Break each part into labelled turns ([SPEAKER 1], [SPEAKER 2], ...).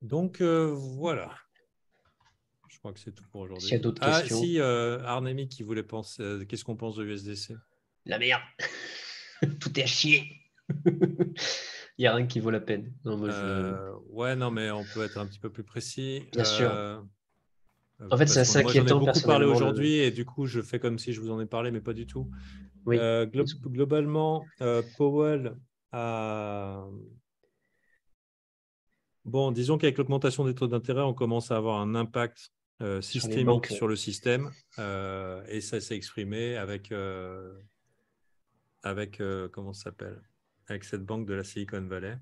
[SPEAKER 1] Donc, voilà. Je crois que c'est tout pour aujourd'hui.
[SPEAKER 2] S'il y a d'autres
[SPEAKER 1] Ah,
[SPEAKER 2] questions.
[SPEAKER 1] si, Arnemi qui voulait penser, qu'est-ce qu'on pense de USDC?
[SPEAKER 2] La merde. Tout est à chier. Il n'y a rien qui vaut la peine. Non, moi,
[SPEAKER 1] Ouais, non, mais on peut être un petit peu plus précis.
[SPEAKER 2] Bien sûr. En fait, c'est
[SPEAKER 1] Parce que
[SPEAKER 2] assez
[SPEAKER 1] moi, j'en ai
[SPEAKER 2] inquiétant
[SPEAKER 1] beaucoup parlé
[SPEAKER 2] personnellement.
[SPEAKER 1] aujourd'hui et du coup, je fais comme si je vous en ai parlé, mais pas du tout.
[SPEAKER 2] Oui.
[SPEAKER 1] Globalement, Powell a... Bon, disons qu'avec l'augmentation des taux d'intérêt, on commence à avoir un impact
[SPEAKER 2] Sur les
[SPEAKER 1] systémique
[SPEAKER 2] banques.
[SPEAKER 1] sur le système et ça s'est exprimé avec comment ça s'appelle? Avec cette banque de la Silicon Valley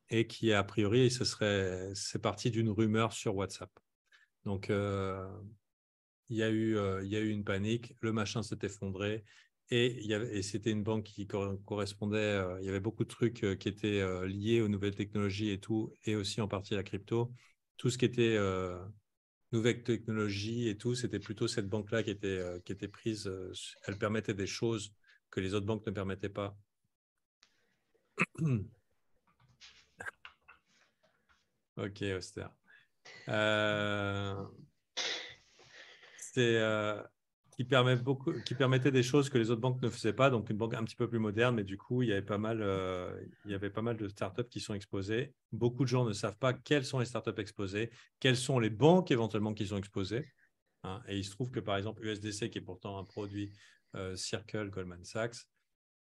[SPEAKER 1] et qui, a priori, c'est parti d'une rumeur sur WhatsApp. Donc, il y a eu une panique, le machin s'est effondré et c'était une banque qui correspondait, il y avait beaucoup de trucs qui étaient liés aux nouvelles technologies et tout, et aussi en partie à la crypto. Tout ce qui était nouvelles technologies et tout, c'était plutôt cette banque-là qui était prise. Elle permettait des choses que les autres banques ne permettaient pas. Ok, austère. C'est qui permettait des choses que les autres banques ne faisaient pas, donc une banque un petit peu plus moderne, mais du coup, il y avait pas mal de startups qui sont exposées. Beaucoup de gens ne savent pas quelles sont les startups exposées, quelles sont les banques éventuellement qui sont exposées. Hein. Et il se trouve que, par exemple, USDC, qui est pourtant un produit Circle, Goldman Sachs,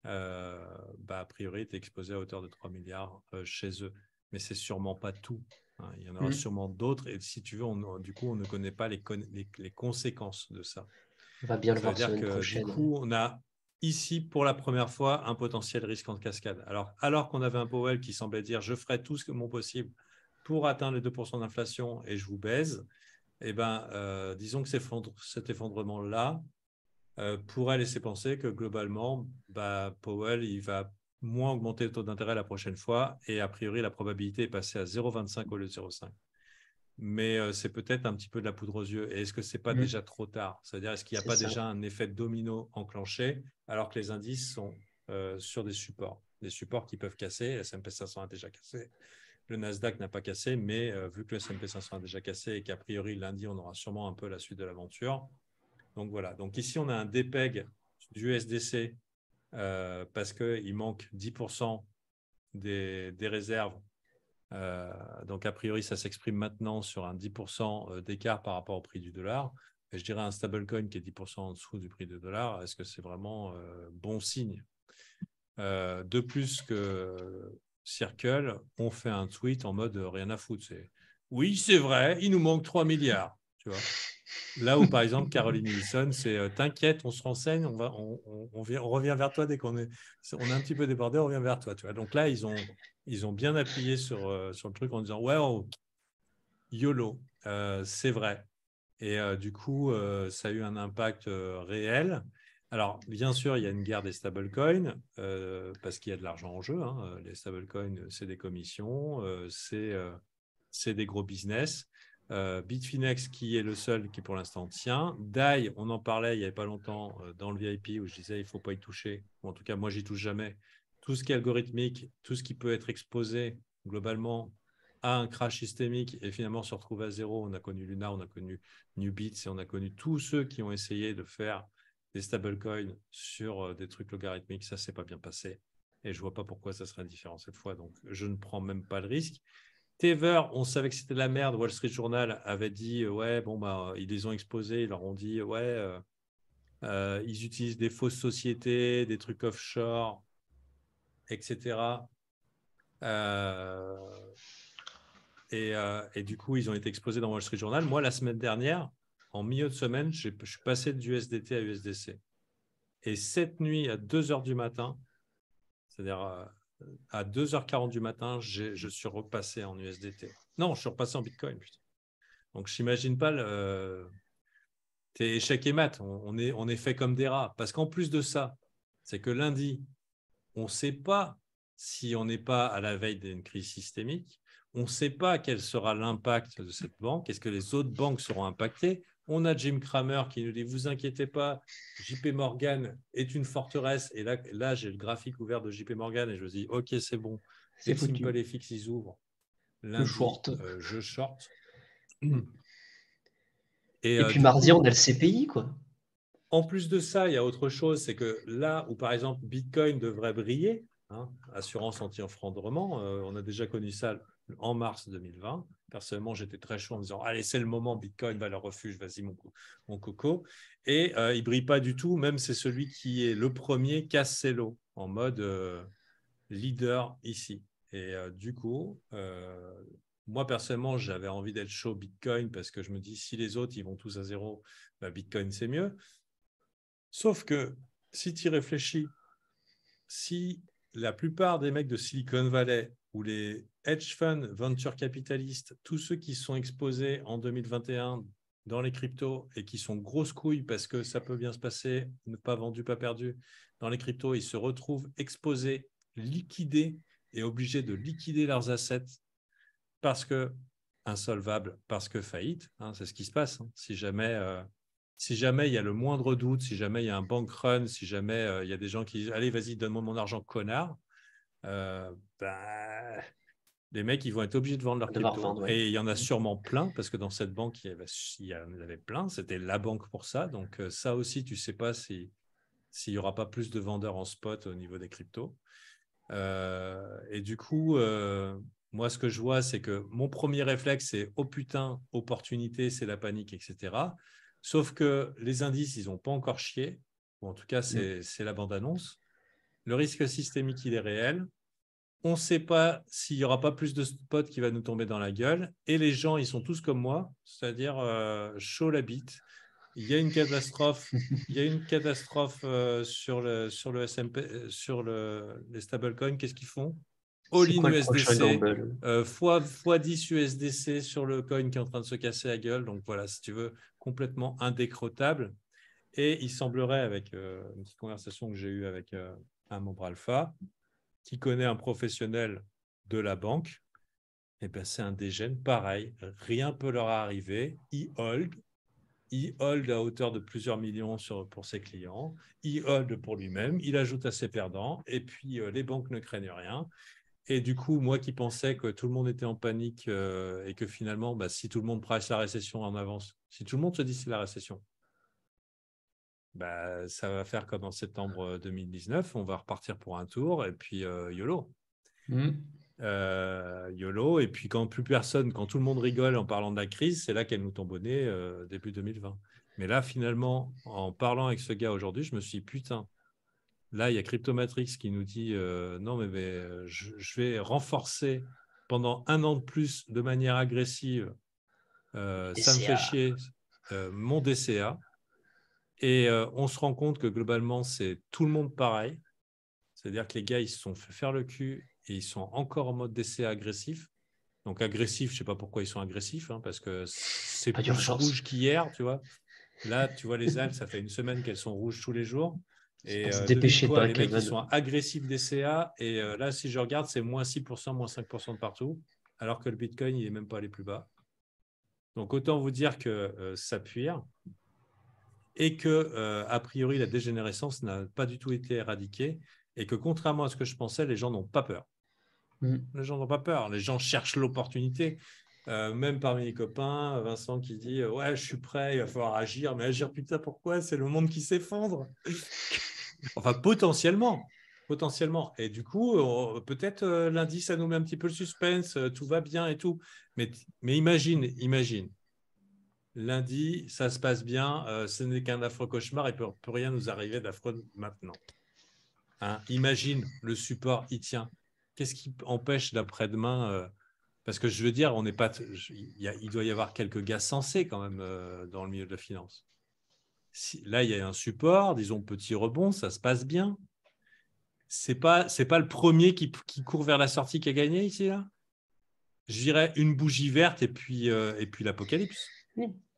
[SPEAKER 1] a priori, est exposé à hauteur de 3 milliards chez eux. Mais ce n'est sûrement pas tout. Hein. Il y en aura sûrement d'autres. Et si tu veux, du coup, on ne connaît pas les conséquences de ça.
[SPEAKER 2] On va bien
[SPEAKER 1] Donc,
[SPEAKER 2] le
[SPEAKER 1] ça veut
[SPEAKER 2] voir
[SPEAKER 1] dire
[SPEAKER 2] semaine
[SPEAKER 1] que du
[SPEAKER 2] prochaine.
[SPEAKER 1] coup, on a ici, pour la première fois, un potentiel risque en cascade. Alors qu'on avait un Powell qui semblait dire « je ferai tout ce que mon possible pour atteindre les 2% d'inflation et je vous baise », eh ben, disons que cet effondrement-là pourrait laisser penser que globalement, Powell, il va moins augmenter le taux d'intérêt la prochaine fois et a priori, la probabilité est passée à 0,25 au lieu de 0,5. Mais c'est peut-être un petit peu de la poudre aux yeux. Et est-ce que ce n'est pas déjà trop tard? C'est-à-dire, est-ce qu'il n'y a pas déjà un effet domino enclenché alors que les indices sont sur des supports qui peuvent casser? Le S&P 500 a déjà cassé. Le Nasdaq n'a pas cassé, mais vu que le S&P 500 a déjà cassé et qu'a priori, lundi, on aura sûrement un peu la suite de l'aventure. Donc voilà. Donc ici, on a un DPEG du USDC parce qu'il manque 10% des réserves. Donc a priori, ça s'exprime maintenant sur un 10% d'écart par rapport au prix du dollar. Et je dirais un stablecoin qui est 10% en dessous du prix du dollar. Est-ce que c'est vraiment bon signe? De plus que Circle, on fait un tweet en mode rien à foutre. Oui, c'est vrai, il nous manque 3 milliards. Tu vois. Là où, par exemple, Caroline Ellison, c'est t'inquiète, on se renseigne, on revient vers toi dès qu'on est un petit peu débordé, on revient vers toi. Tu vois. Donc là, ils ont bien appuyé sur le truc en disant ouais, YOLO, c'est vrai. Et du coup, ça a eu un impact réel. Alors, bien sûr, il y a une guerre des stablecoins parce qu'il y a de l'argent en jeu. Hein. Les stablecoins, c'est des commissions, c'est des gros business. Bitfinex, qui est le seul qui pour l'instant tient. DAI, on en parlait il n'y avait pas longtemps dans le VIP où je disais il ne faut pas y toucher. Ou en tout cas, moi, j'y touche jamais. Tout ce qui est algorithmique, tout ce qui peut être exposé globalement à un crash systémique et finalement se retrouver à zéro. On a connu Luna, on a connu Nubits et on a connu tous ceux qui ont essayé de faire des stablecoins sur des trucs logarithmiques. Ça, c'est pas bien passé. Et je vois pas pourquoi ça serait différent cette fois. Donc, je ne prends même pas le risque. Tether, on savait que c'était de la merde. Wall Street Journal avait dit ouais, bon, ils les ont exposés. Ils leur ont dit ouais, ils utilisent des fausses sociétés, des trucs offshore, etc. Et du coup, ils ont été exposés dans Wall Street Journal. Moi, la semaine dernière, en milieu de semaine, je suis passé de USDT à USDC. Et cette nuit, à 2 h du matin, c'est-à-dire à 2h40 du matin, je suis repassé en USDT. Non, je suis repassé en Bitcoin. Putain. Donc, je n'imagine pas t'es échec et mat. On est fait comme des rats. Parce qu'en plus de ça, c'est que lundi, on ne sait pas si on n'est pas à la veille d'une crise systémique. On ne sait pas quel sera l'impact de cette banque. Est-ce que les autres banques seront impactées? On a Jim Cramer qui nous dit « Vous inquiétez pas, JP Morgan est une forteresse. » Et là j'ai le graphique ouvert de JP Morgan et je me dis « Ok, c'est bon. Dès
[SPEAKER 2] C'est
[SPEAKER 1] que
[SPEAKER 2] foutu.
[SPEAKER 1] Simple FX, ils ouvrent, Lundi,
[SPEAKER 2] short.
[SPEAKER 1] je short.
[SPEAKER 2] Et puis
[SPEAKER 1] du
[SPEAKER 2] mardi,
[SPEAKER 1] coup,
[SPEAKER 2] on a le CPI, quoi.
[SPEAKER 1] en plus de ça, il y a autre chose, c'est que là où, par exemple, Bitcoin devrait briller, assurance anti-effondrement, on a déjà connu ça en mars 2020. Personnellement, j'étais très chaud en me disant, allez, c'est le moment, Bitcoin, valeur refuge, vas-y, mon coco. Et il ne brille pas du tout, même c'est celui qui est le premier casse ses lots, en mode leader ici. Et du coup, moi, personnellement, j'avais envie d'être chaud Bitcoin parce que je me dis, si les autres, ils vont tous à zéro, bah, Bitcoin, c'est mieux. Sauf que si tu y réfléchis, si la plupart des mecs de Silicon Valley ou les hedge funds, venture capitalistes, tous ceux qui sont exposés en 2021 dans les cryptos et qui sont grosses couilles parce que ça peut bien se passer, ne pas vendu, pas perdu, dans les cryptos, ils se retrouvent exposés, liquidés et obligés de liquider leurs assets parce que insolvables, parce que faillite, c'est ce qui se passe. Si jamais il y a le moindre doute, si jamais il y a un bank run, si jamais il y a des gens qui disent allez, vas-y, donne-moi mon argent, connard, les mecs, ils vont être obligés de vendre leur crypto.
[SPEAKER 2] Ouais.
[SPEAKER 1] Et il y en a sûrement plein, parce que dans cette banque, il y en avait plein. C'était la banque pour ça. Donc, ça aussi, tu ne sais pas s'il n'y aura pas plus de vendeurs en spot au niveau des cryptos. Et du coup, moi, ce que je vois, c'est que mon premier réflexe, c'est oh putain, opportunité, c'est la panique, etc. Sauf que les indices, ils n'ont pas encore chié. Ou en tout cas, c'est la bande-annonce. Le risque systémique, il est réel. On ne sait pas s'il n'y aura pas plus de spot qui va nous tomber dans la gueule. Et les gens, ils sont tous comme moi, c'est-à-dire chaud la bite. Il y a une catastrophe. Il y a une catastrophe sur le S&P, sur les stablecoins. Qu'est-ce qu'ils font?
[SPEAKER 2] C'est
[SPEAKER 1] All-in
[SPEAKER 2] quoi le prochain
[SPEAKER 1] USDC,
[SPEAKER 2] gamble?
[SPEAKER 1] fois 10 USDC sur le coin qui est en train de se casser la gueule. Donc voilà, si tu veux, complètement indécrottable. Et il semblerait, avec une petite conversation que j'ai eue avec un membre alpha, qui connaît un professionnel de la banque, et ben c'est un dégène, pareil, rien ne peut leur arriver, il hold à hauteur de plusieurs millions pour ses clients, il hold pour lui-même, il ajoute à ses perdants, et puis les banques ne craignent rien. Et du coup, moi qui pensais que tout le monde était en panique et que finalement, si tout le monde price la récession en avance, si tout le monde se dit c'est la récession, ça va faire comme en septembre 2019, on va repartir pour un tour et puis YOLO. YOLO, et puis quand tout le monde rigole en parlant de la crise, c'est là qu'elle nous tombe au nez début 2020. Mais là, finalement, en parlant avec ce gars aujourd'hui, je me suis dit, putain, là, il y a Cryptomatrix qui nous dit non, mais je vais renforcer pendant 1 an de plus de manière agressive, ça me fait chier, mon DCA. Et on se rend compte que globalement, c'est tout le monde pareil. C'est-à-dire que les gars, ils se sont fait faire le cul et ils sont encore en mode DCA agressif. Donc agressif, je ne sais pas pourquoi ils sont agressifs, parce que c'est plus rouge qu'hier, tu vois. Là, tu vois, les Alpes, ça fait 1 semaine qu'elles sont rouges tous les jours. Et devine-toi, les mecs, ils sont agressifs DCA. Et là, si je regarde, c'est moins 6%, moins 5% de partout, alors que le Bitcoin, il n'est même pas allé plus bas. Donc, autant vous dire que ça puire et que, a priori, la dégénérescence n'a pas du tout été éradiquée et que, contrairement à ce que je pensais, les gens n'ont pas peur. Les gens n'ont pas peur. Les gens cherchent l'opportunité. Même parmi les copains, Vincent qui dit ouais, je suis prêt, il va falloir agir. Mais agir, putain, pourquoi? C'est le monde qui s'effondre. Enfin, potentiellement. Et du coup, peut-être lundi, ça nous met un petit peu le suspense, tout va bien et tout. Mais imagine. Lundi, ça se passe bien, ce n'est qu'un affreux cauchemar, il ne peut rien nous arriver d'affreux maintenant. Imagine, le support, il tient. Qu'est-ce qui empêche d'après-demain parce que je veux dire, il doit y avoir quelques gars sensés quand même dans le milieu de la finance. Là, il y a un support, disons petit rebond, ça se passe bien. C'est pas le premier qui court vers la sortie qui a gagné ici, là. Je dirais une bougie verte et puis l'apocalypse.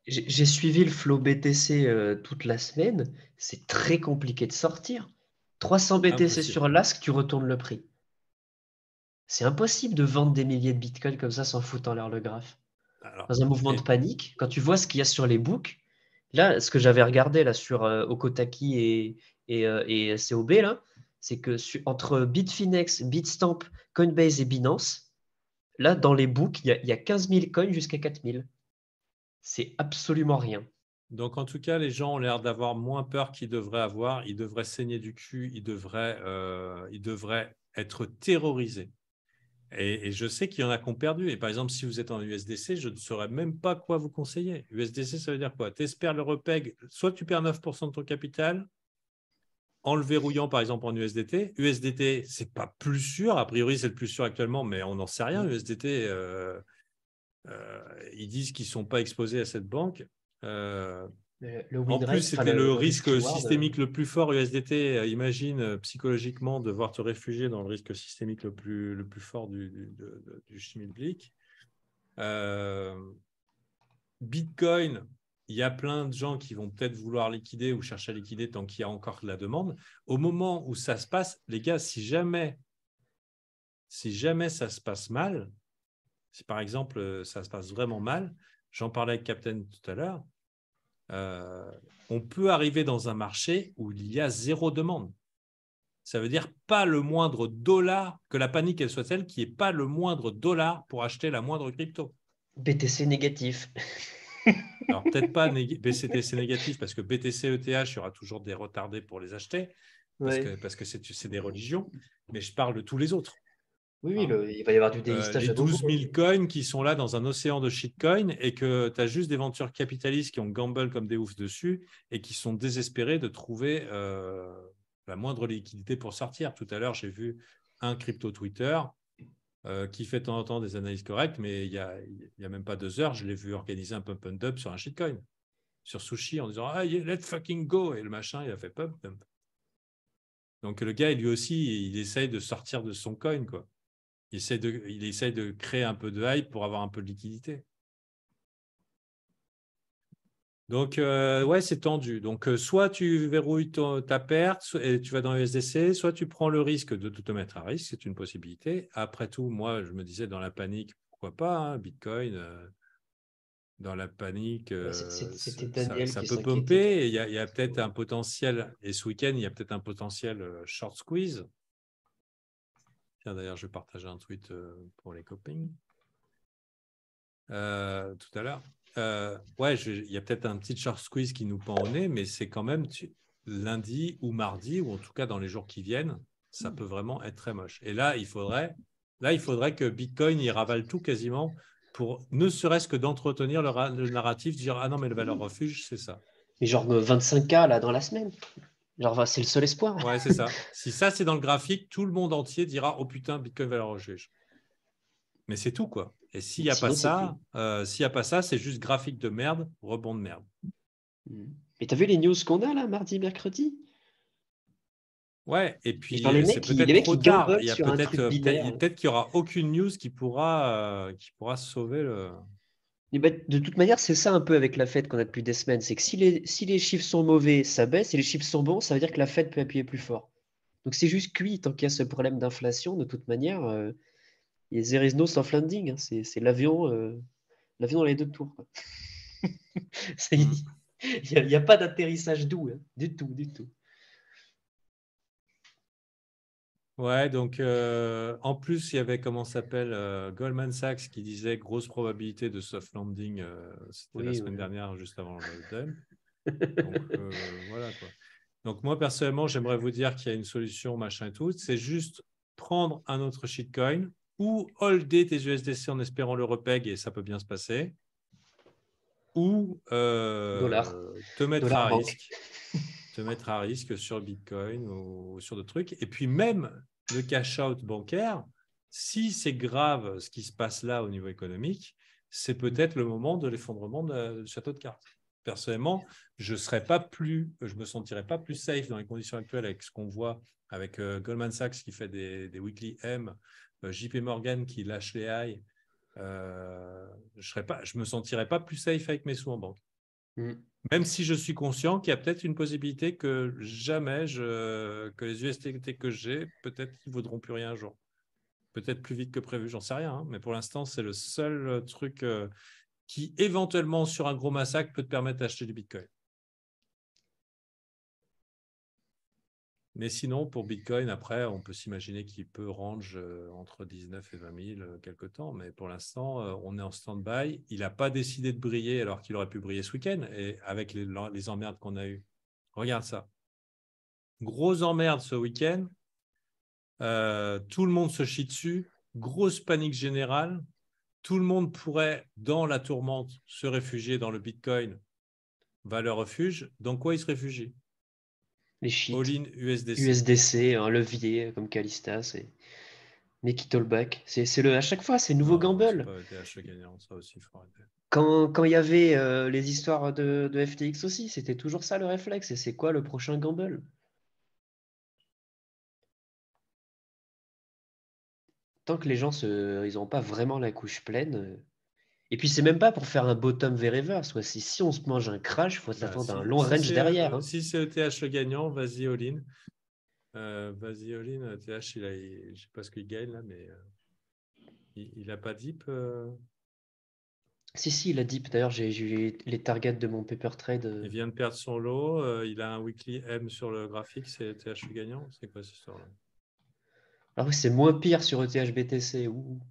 [SPEAKER 2] J'ai suivi le flow BTC toute la semaine. C'est très compliqué de sortir. 300 BTC
[SPEAKER 1] Impossible.
[SPEAKER 2] sur l'ASK, tu retournes le prix. C'est impossible de vendre des milliers de bitcoins comme ça sans foutre en l'air le graphe. Dans un mouvement de panique, quand tu vois ce qu'il y a sur les books, là, ce que j'avais regardé là sur Okotaki et COB, là, c'est que entre Bitfinex, Bitstamp, Coinbase et Binance, Là, dans les books, il y a 15 000 coins jusqu'à 4 000. C'est absolument rien.
[SPEAKER 1] Donc, en tout cas, les gens ont l'air d'avoir moins peur qu'ils devraient avoir. Ils devraient saigner du cul. Ils devraient être terrorisés. Et je sais qu'il y en a qui ont perdu. Et par exemple, si vous êtes en USDC, je ne saurais même pas quoi vous conseiller. USDC, ça veut dire quoi? Tu espères le repeg, soit tu perds 9% de ton capital, en le verrouillant par exemple en USDT. USDT, ce n'est pas plus sûr. A priori, c'est le plus sûr actuellement, mais on n'en sait rien. USDT, ils disent qu'ils ne sont pas exposés à cette banque.
[SPEAKER 2] Le
[SPEAKER 1] En
[SPEAKER 2] win
[SPEAKER 1] plus,
[SPEAKER 2] rate, enfin
[SPEAKER 1] c'était le
[SPEAKER 2] le risk
[SPEAKER 1] risque
[SPEAKER 2] reward.
[SPEAKER 1] systémique le plus fort USDT. Imagine psychologiquement devoir te réfugier dans le risque systémique le plus fort du schmilblick. Bitcoin, il y a plein de gens qui vont peut-être vouloir liquider ou chercher à liquider tant qu'il y a encore de la demande. Au moment où ça se passe, les gars, si jamais ça se passe mal, si par exemple ça se passe vraiment mal, j'en parlais avec Captain tout à l'heure, on peut arriver dans un marché où il y a zéro demande. Ça veut dire pas le moindre dollar, que la panique elle soit telle qu'il n'y ait pas le moindre dollar pour acheter la moindre crypto.
[SPEAKER 2] BTC négatif.
[SPEAKER 1] Alors peut-être pas BCTC négatif parce que BTC, ETH, il y aura toujours des retardés pour les acheter parce
[SPEAKER 2] Ouais.
[SPEAKER 1] que c'est des religions, mais je parle de tous les autres.
[SPEAKER 2] Oui,
[SPEAKER 1] Hein.
[SPEAKER 2] il va y avoir du délistage
[SPEAKER 1] Les
[SPEAKER 2] à gogo.
[SPEAKER 1] 12 000 coins qui sont là dans un océan de shitcoins et que tu as juste des ventures capitalistes qui ont gamble comme des oufs dessus et qui sont désespérés de trouver la moindre liquidité pour sortir. Tout à l'heure, j'ai vu un crypto Twitter qui fait de temps en temps des analyses correctes, mais il y a même pas 2 heures, je l'ai vu organiser un pump and dump sur un shitcoin, sur Sushi, en disant « Ah, let's fucking go !» Et le machin, il a fait pump dump. Donc le gars, lui aussi, il essaye de sortir de son coin, quoi. Il essaye de créer un peu de hype pour avoir un peu de liquidité. Donc, ouais, c'est tendu. Donc, soit tu verrouilles ta perte et tu vas dans USDC, soit tu prends le risque de te mettre à risque, c'est une possibilité. Après tout, moi, je me disais dans la panique, pourquoi pas, hein, Bitcoin, dans la panique,
[SPEAKER 2] C'était Daniel
[SPEAKER 1] ça
[SPEAKER 2] qui
[SPEAKER 1] peut
[SPEAKER 2] s'inquiétait.
[SPEAKER 1] pumper. Il y a peut-être un potentiel, et ce week-end, il y a peut-être un potentiel short squeeze. Tiens, d'ailleurs, je vais partager un tweet pour les copains tout à l'heure. Ouais, il y a peut-être un petit short squeeze qui nous pend au nez, mais c'est quand même lundi ou mardi, ou en tout cas dans les jours qui viennent, ça peut vraiment être très moche. Et là, il faudrait que Bitcoin y ravale tout quasiment pour ne serait-ce que d'entretenir le narratif, de dire « Ah non, mais le valeur refuge, c'est ça. »
[SPEAKER 2] Mais genre 25K là dans la semaine. Genre, c'est le seul espoir.
[SPEAKER 1] Ouais, c'est ça. Si ça, c'est dans le graphique, tout le monde entier dira « Oh putain, Bitcoin valeur refuge. » Mais c'est tout, quoi. Et s'il n'y a pas
[SPEAKER 2] Sinon, c'est plus.
[SPEAKER 1] ça, c'est juste graphique de merde, rebond de merde.
[SPEAKER 2] Mais t'as vu les news qu'on a là, mardi, mercredi?
[SPEAKER 1] Ouais, et
[SPEAKER 2] Genre,
[SPEAKER 1] puis c'est peut-être
[SPEAKER 2] les mecs,
[SPEAKER 1] trop
[SPEAKER 2] ils
[SPEAKER 1] tard.
[SPEAKER 2] gamble
[SPEAKER 1] Il y a
[SPEAKER 2] sur un truc binaire.
[SPEAKER 1] peut-être qu'il n'y aura aucune news qui pourra sauver le.
[SPEAKER 2] Et bah, de toute manière, c'est ça un peu avec la Fed qu'on a depuis des semaines. C'est que si les chiffres sont mauvais, ça baisse. Si les chiffres sont bons, ça veut dire que la Fed peut appuyer plus fort. Donc c'est juste cuit tant qu'il y a ce problème d'inflation. De toute manière, il y a there is no soft landing, hein. C'est l'avion dans les deux tours, quoi.
[SPEAKER 1] Hmm.
[SPEAKER 2] Il n'y a, pas d'atterrissage doux, hein. Du tout, du tout.
[SPEAKER 1] Ouais, donc en plus, il y avait, comment ça s'appelle, Goldman Sachs qui disait grosse probabilité de soft landing. C'était la
[SPEAKER 2] Oui,
[SPEAKER 1] semaine
[SPEAKER 2] oui.
[SPEAKER 1] dernière, juste avant le dump. Donc voilà, quoi. Donc moi, personnellement, j'aimerais vous dire qu'il y a une solution, machin et tout. C'est juste prendre un autre shitcoin ou holder tes USDC en espérant le repeg et ça peut bien se passer. Ou
[SPEAKER 2] Dollar.
[SPEAKER 1] te mettre
[SPEAKER 2] Dollar
[SPEAKER 1] à
[SPEAKER 2] banque.
[SPEAKER 1] risque. Te mettre à risque sur Bitcoin ou sur d'autres trucs. Et puis même le cash-out bancaire, si c'est grave ce qui se passe là au niveau économique, c'est peut-être le moment de l'effondrement du château de cartes. Personnellement, je me sentirais pas plus safe dans les conditions actuelles avec ce qu'on voit avec Goldman Sachs qui fait des weekly M, JP Morgan qui lâche les highs. Je me sentirais pas plus safe avec mes sous en banque.
[SPEAKER 2] Mm.
[SPEAKER 1] Même si je suis conscient qu'il y a peut-être une possibilité que que les USDT que j'ai, peut-être qu'ils ne vaudront plus rien un jour. Peut-être plus vite que prévu, j'en sais rien. Hein. Mais pour l'instant, c'est le seul truc qui, éventuellement, sur un gros massacre, peut te permettre d'acheter du Bitcoin. Mais sinon, pour Bitcoin, après, on peut s'imaginer qu'il peut range entre 19 et 20 000 quelque temps. Mais pour l'instant, on est en stand-by. Il n'a pas décidé de briller alors qu'il aurait pu briller ce week-end. Et avec les emmerdes qu'on a eues. Regarde ça. Grosse emmerde ce week-end. Tout le monde se chie dessus. Grosse panique générale. Tout le monde pourrait, dans la tourmente, se réfugier dans le Bitcoin, valeur refuge. Dans quoi il se réfugie?
[SPEAKER 2] Les shit.
[SPEAKER 1] All-in USDC.
[SPEAKER 2] USDC, un levier comme Calista, c'est Make it all back. À chaque fois, c'est nouveau
[SPEAKER 1] Non, c'est
[SPEAKER 2] gamble.
[SPEAKER 1] pas ETH gagnant, ça aussi, il faut arrêter.
[SPEAKER 2] Quand il y avait les histoires de FTX aussi, c'était toujours ça le réflexe. Et c'est quoi le prochain gamble? Tant que les gens ils n'ont pas vraiment la couche pleine. Et puis, c'est même pas pour faire un bottom very reverse. Si on se mange un crash, il faut
[SPEAKER 1] Bah,
[SPEAKER 2] s'attendre à un
[SPEAKER 1] si
[SPEAKER 2] long range derrière. Hein.
[SPEAKER 1] si c'est ETH le gagnant, vas-y all-in. Vas-y all-in. ETH, je ne sais pas ce qu'il gagne là, mais il n'a pas dip.
[SPEAKER 2] Si, il a dit. D'ailleurs, j'ai eu les targets de mon paper trade.
[SPEAKER 1] Il vient de perdre son lot. Il a un weekly M sur le graphique. C'est ETH le gagnant. C'est quoi cette histoire-là?
[SPEAKER 2] Ah oui, c'est moins pire sur ETH-BTC. Ouh.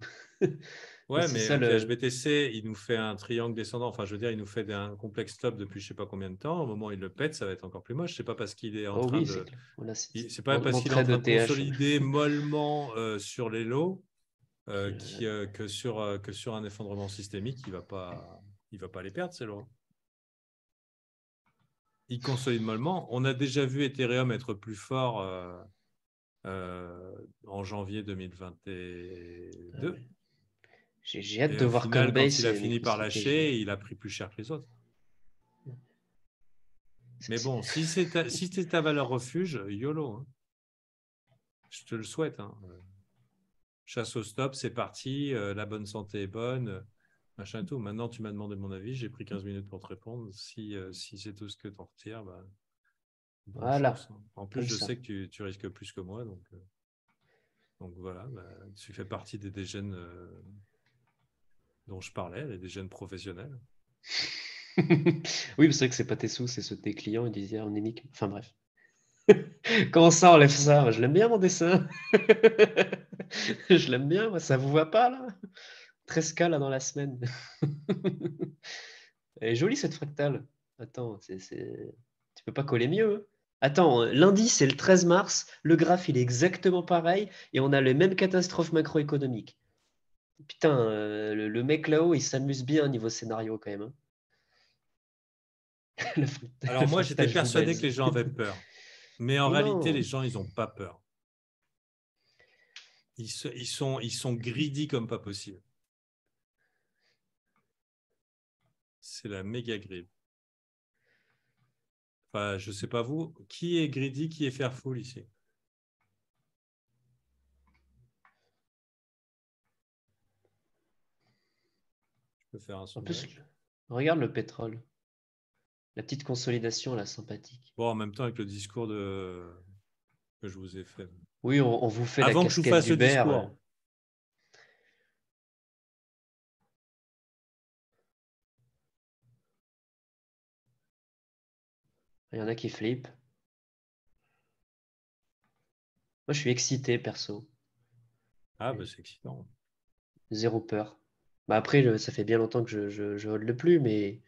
[SPEAKER 1] Ouais,
[SPEAKER 2] C'est
[SPEAKER 1] mais
[SPEAKER 2] ça le.
[SPEAKER 1] ETH-BTC, il nous fait un triangle descendant. Enfin, je veux dire, il nous fait un complexe stop depuis je ne sais pas combien de temps. Au moment où il le pète, ça va être encore plus moche. C'est pas parce qu'il est en
[SPEAKER 2] Oh
[SPEAKER 1] train
[SPEAKER 2] oui, c'est
[SPEAKER 1] de.
[SPEAKER 2] clair. Voilà,
[SPEAKER 1] C'est pas parce
[SPEAKER 2] mon
[SPEAKER 1] qu'il est en
[SPEAKER 2] trade
[SPEAKER 1] train de
[SPEAKER 2] ETH.
[SPEAKER 1] consolider mollement sur les lots que sur un effondrement systémique, il va pas les perdre, ces lots. Il consolide mollement. On a déjà vu Ethereum être plus fort en janvier 2022.
[SPEAKER 2] J'ai hâte
[SPEAKER 1] Et
[SPEAKER 2] de
[SPEAKER 1] au
[SPEAKER 2] voir
[SPEAKER 1] final, quand
[SPEAKER 2] Coinbase
[SPEAKER 1] il a
[SPEAKER 2] et
[SPEAKER 1] fini par
[SPEAKER 2] MicroStrategy.
[SPEAKER 1] lâcher, il a pris plus cher que les autres. Mais bon, si c'est ta valeur refuge, YOLO. Hein. Je te le souhaite. Hein. Chasse au stop, c'est parti. La bonne santé est bonne. Machin et tout. Maintenant, tu m'as demandé mon avis. J'ai pris 15 minutes pour te répondre. Si c'est tout ce que tu en retires, bah, bonne chance.
[SPEAKER 2] Voilà,
[SPEAKER 1] Hein. En plus,
[SPEAKER 2] comme
[SPEAKER 1] je
[SPEAKER 2] ça.
[SPEAKER 1] sais que tu risques plus que moi. Donc voilà, bah, tu fais partie des jeunes dont je parlais, des jeunes professionnels.
[SPEAKER 2] Oui, c'est vrai que c'est pas tes sous, c'est ceux de tes clients. Ils disaient, on est Mick. Enfin bref. Comment ça enlève ça? Je l'aime bien mon dessin. Je l'aime bien, moi. Ça vous voit pas là? 13K là dans la semaine. Elle est jolie cette fractale. Attends, tu peux pas coller mieux. Hein. Attends, lundi c'est le 13 mars, le graphe il est exactement pareil et on a les mêmes catastrophes macroéconomiques. Putain, le mec là-haut il s'amuse bien niveau scénario quand même. Hein. Le
[SPEAKER 1] Alors moi, j'étais
[SPEAKER 2] fractal, je vous
[SPEAKER 1] persuadé que
[SPEAKER 2] baise.
[SPEAKER 1] les gens avaient peur. Mais en
[SPEAKER 2] Mais
[SPEAKER 1] réalité, les
[SPEAKER 2] non,
[SPEAKER 1] gens, ils n'ont pas peur. Ils sont greedy comme pas possible. C'est la méga greed. Enfin, je sais pas vous, qui est greedy, qui est fearful ici? Je peux faire un
[SPEAKER 2] en plus,
[SPEAKER 1] sondage.
[SPEAKER 2] regarde le pétrole. La petite consolidation là, sympathique.
[SPEAKER 1] Bon, en même temps, avec le discours que je vous ai fait.
[SPEAKER 2] Oui, on vous fait la
[SPEAKER 1] Avant que je vous
[SPEAKER 2] casquette
[SPEAKER 1] fasse le
[SPEAKER 2] d'Uber.
[SPEAKER 1] discours,
[SPEAKER 2] Il y en a qui flippent. Moi, je suis excité, perso.
[SPEAKER 1] ah, bah, c'est excitant.
[SPEAKER 2] Zéro peur. Bah après, ça fait bien longtemps que je hold le plus, mais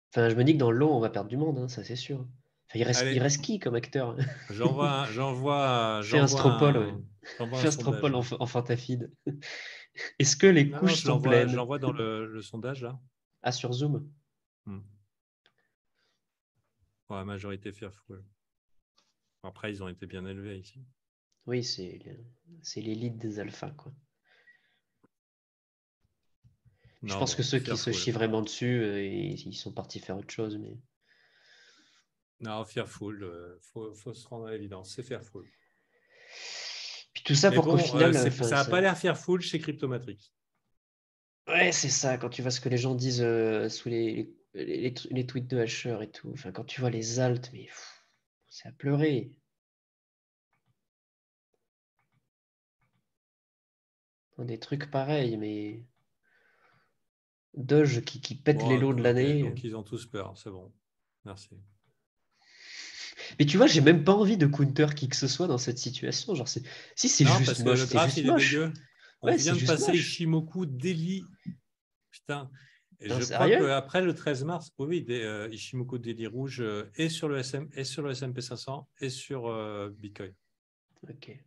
[SPEAKER 2] enfin, je me dis que dans le lot, on va perdre du monde, hein, ça c'est sûr. Enfin, il
[SPEAKER 1] Allez,
[SPEAKER 2] reste qui comme acteur? Fais un Stropole, ouais.
[SPEAKER 1] j'envoie un
[SPEAKER 2] Fais un
[SPEAKER 1] sondage.
[SPEAKER 2] Stropole en Fantafide. Est-ce que les
[SPEAKER 1] Non,
[SPEAKER 2] couches sont pleines?
[SPEAKER 1] je l'envoie dans le sondage là.
[SPEAKER 2] Ah, sur Zoom?
[SPEAKER 1] Hmm. Pour la majorité fearful. Après, ils ont été bien élevés ici.
[SPEAKER 2] Oui, c'est l'élite des alphas, quoi. Je
[SPEAKER 1] Non,
[SPEAKER 2] pense que
[SPEAKER 1] bon,
[SPEAKER 2] ceux qui se
[SPEAKER 1] fearful.
[SPEAKER 2] chient vraiment dessus, ils sont partis faire autre chose, mais...
[SPEAKER 1] Non, fearful, faut se rendre à l'évidence, c'est fearful.
[SPEAKER 2] Puis tout ça
[SPEAKER 1] Mais
[SPEAKER 2] pour qu'au
[SPEAKER 1] bon,
[SPEAKER 2] final,
[SPEAKER 1] ça n'a pas l'air fearful chez Cryptomatrix.
[SPEAKER 2] Ouais, c'est ça, quand tu vois ce que les gens disent sous les tweets de Hasher et tout. Enfin, quand tu vois les alts, mais c'est à pleurer. Des trucs pareils, mais Doge qui pète les
[SPEAKER 1] Bon,
[SPEAKER 2] lots de
[SPEAKER 1] ok,
[SPEAKER 2] l'année.
[SPEAKER 1] donc ils ont tous peur, c'est bon. Merci.
[SPEAKER 2] Mais tu vois, j'ai même pas envie de counter qui que ce soit dans cette situation. Genre, si c'est
[SPEAKER 1] Non,
[SPEAKER 2] juste
[SPEAKER 1] parce que
[SPEAKER 2] moche,
[SPEAKER 1] le
[SPEAKER 2] c'est
[SPEAKER 1] graphe,
[SPEAKER 2] juste
[SPEAKER 1] il est
[SPEAKER 2] moche.
[SPEAKER 1] dégueu. On
[SPEAKER 2] Ouais, c'est
[SPEAKER 1] vient de
[SPEAKER 2] juste
[SPEAKER 1] passer
[SPEAKER 2] moche.
[SPEAKER 1] Ishimoku Daily. Putain. Et
[SPEAKER 2] Non,
[SPEAKER 1] je crois
[SPEAKER 2] sérieux?
[SPEAKER 1] qu'après le 13 mars, oui, Ishimoku Daily rouge est sur le sur le S&P 500 et sur Bitcoin.
[SPEAKER 2] Ok.